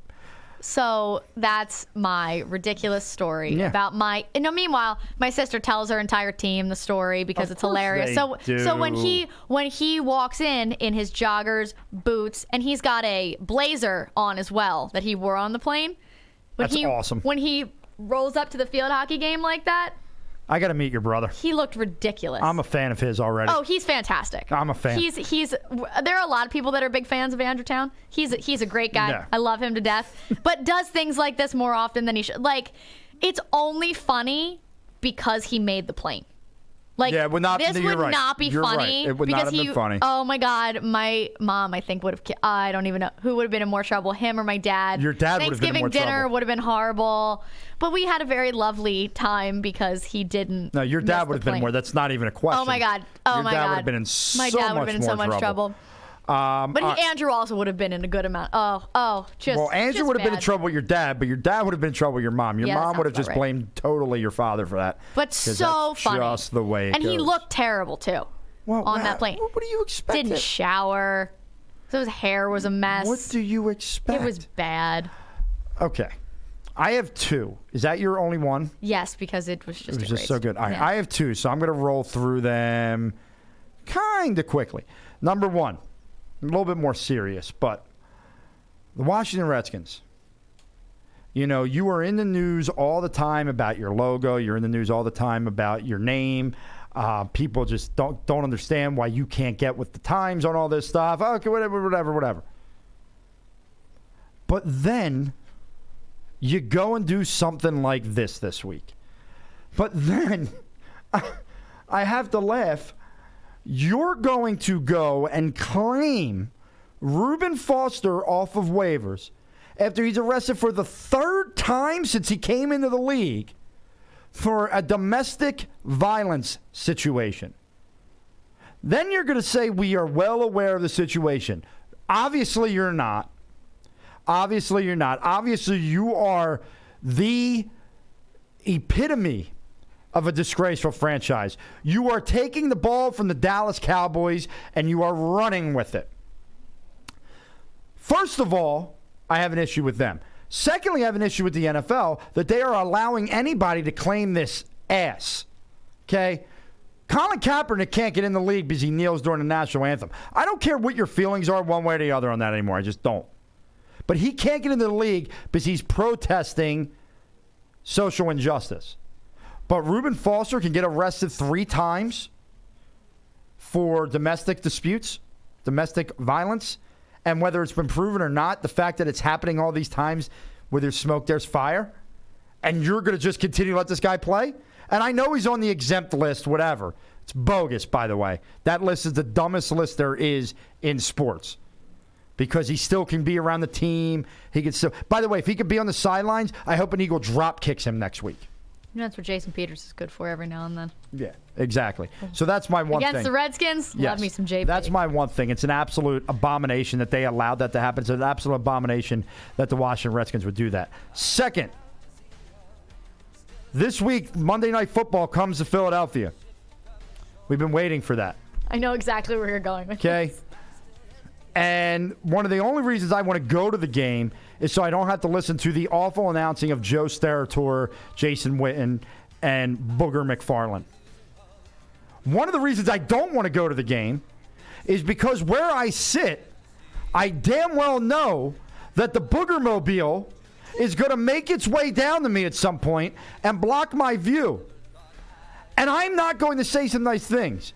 So that's my ridiculous story about meanwhile, my sister tells her entire team the story because it's hilarious. So when he walks in his joggers, boots, and he's got a blazer on as well that he wore on the plane. That's awesome. When he rolls up to the field hockey game like that, I got to meet your brother. He looked ridiculous. I'm a fan of his already. Oh, he's fantastic. I'm a fan. There are a lot of people that are big fans of Andrew Town. He's a great guy. Yeah. I love him to death. But does things like this more often than he should. It's only funny because he made the plane. This would not be funny. Right. It would not have been funny. Oh my God, my mom, I think, would have. I don't even know who would have been in more trouble, him or my dad. Your dad would have been in more trouble. Thanksgiving dinner would have been horrible, but we had a very lovely time because he didn't. No, your dad would have been more. That's not even a question. Oh my God. Your dad would have been in so much trouble. But Andrew also would have been in a good amount. Andrew would have been in trouble with your dad, but your dad would have been in trouble with your mom. Your mom would have just blamed totally your father for that. But so funny. Just the way it goes. He looked terrible too. on that plane. What do you expect? Didn't shower. So his hair was a mess. What do you expect? It was bad. Okay. I have 2. Is that your only one? Yes, because it was just So good. All right, I have 2, so I'm going to roll through them kind of quickly. Number 1, a little bit more serious, but the Washington Redskins. You know, you are in the news all the time about your logo. You're in the news all the time about your name. People just don't understand why you can't get with the times on all this stuff. Okay, whatever. But then you go and do something like this week. But then I have to laugh. You're going to go and claim Reuben Foster off of waivers after he's arrested for the 3rd time since he came into the league for a domestic violence situation. Then you're going to say we are well aware of the situation. Obviously, you're not. Obviously, you are the epitome of a disgraceful franchise. You are taking the ball from the Dallas Cowboys and you are running with it. First of all, I have an issue with them. Secondly, I have an issue with the NFL that they are allowing anybody to claim this ass. Okay? Colin Kaepernick can't get in the league because he kneels during the national anthem. I don't care what your feelings are one way or the other on that anymore. I just don't. But he can't get into the league because he's protesting social injustice. But Reuben Foster can get arrested 3 times for domestic disputes, domestic violence. And whether it's been proven or not, the fact that it's happening all these times where there's smoke, there's fire, and you're going to just continue to let this guy play? And I know he's on the exempt list, whatever. It's bogus, by the way. That list is the dumbest list there is in sports because he still can be around the team. He can still. By the way, if he could be on the sidelines, I hope an Eagle drop kicks him next week. That's what Jason Peters is good for every now and then. Yeah, exactly. So that's my one thing. Against the Redskins, yes. Love me some JP. That's my one thing. It's an absolute abomination that they allowed that to happen. It's an absolute abomination that the Washington Redskins would do that. Second, this week, Monday Night Football comes to Philadelphia. We've been waiting for that. I know exactly where you're going with okay? this. And one of the only reasons I want to go to the game is so I don't have to listen to the awful announcing of Joe Steratore, Jason Witten, and Booger McFarland. One of the reasons I don't want to go to the game is because where I sit, I damn well know that the Booger Mobile is going to make its way down to me at some point and block my view. And I'm not going to say some nice things.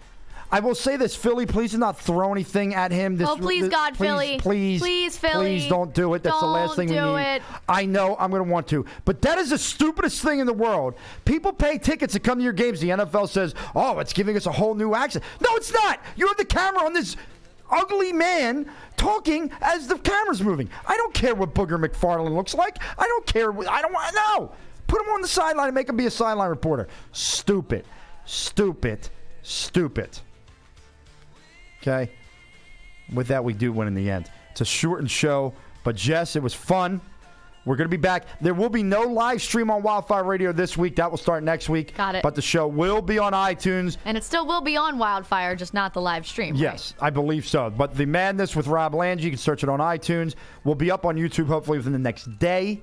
I will say this, Philly, please do not throw anything at him. Please, God, Philly. Please, Philly. Please don't do it. That's the last thing we need. Don't do it. I know I'm going to want to. But that is the stupidest thing in the world. People pay tickets to come to your games. The NFL says, oh, it's giving us a whole new access. No, it's not. You have the camera on this ugly man talking as the camera's moving. I don't care what Booger McFarland looks like. I don't care. I don't want to know. Put him on the sideline and make him be a sideline reporter. Stupid. Okay? With that, we do win in the end. It's a shortened show, but Jess, it was fun. We're going to be back. There will be no live stream on Wildfire Radio this week. That will start next week. Got it. But the show will be on iTunes. And it still will be on Wildfire, just not the live stream. Yes, right? I believe so. But The Madness with Rob Lange, you can search it on iTunes. We'll be up on YouTube hopefully within the next day.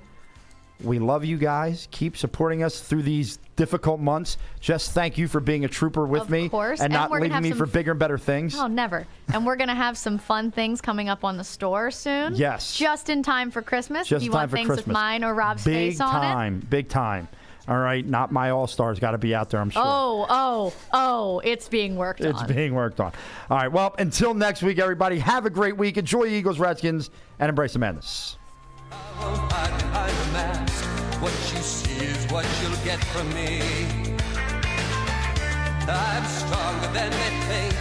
We love you guys. Keep supporting us through these difficult months. Jess, thank you for being a trooper with me. Of course. And not leaving me for bigger and better things. Oh, never. And we're going to have some fun things coming up on the store soon. Yes. Just in time for Christmas. Just if you in time want for things Christmas. with mine or Rob's face on it. Big time. All right, not my All-Stars. Got to be out there, I'm sure. Oh, it's being worked on. It's being worked on. All right, well, until next week, everybody, have a great week. Enjoy Eagles, Redskins, and embrace the madness. I won't hide behind a mask. What you see is what you'll get from me. I'm stronger than they think.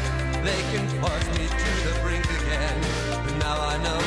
They can force me to the brink again. Now I know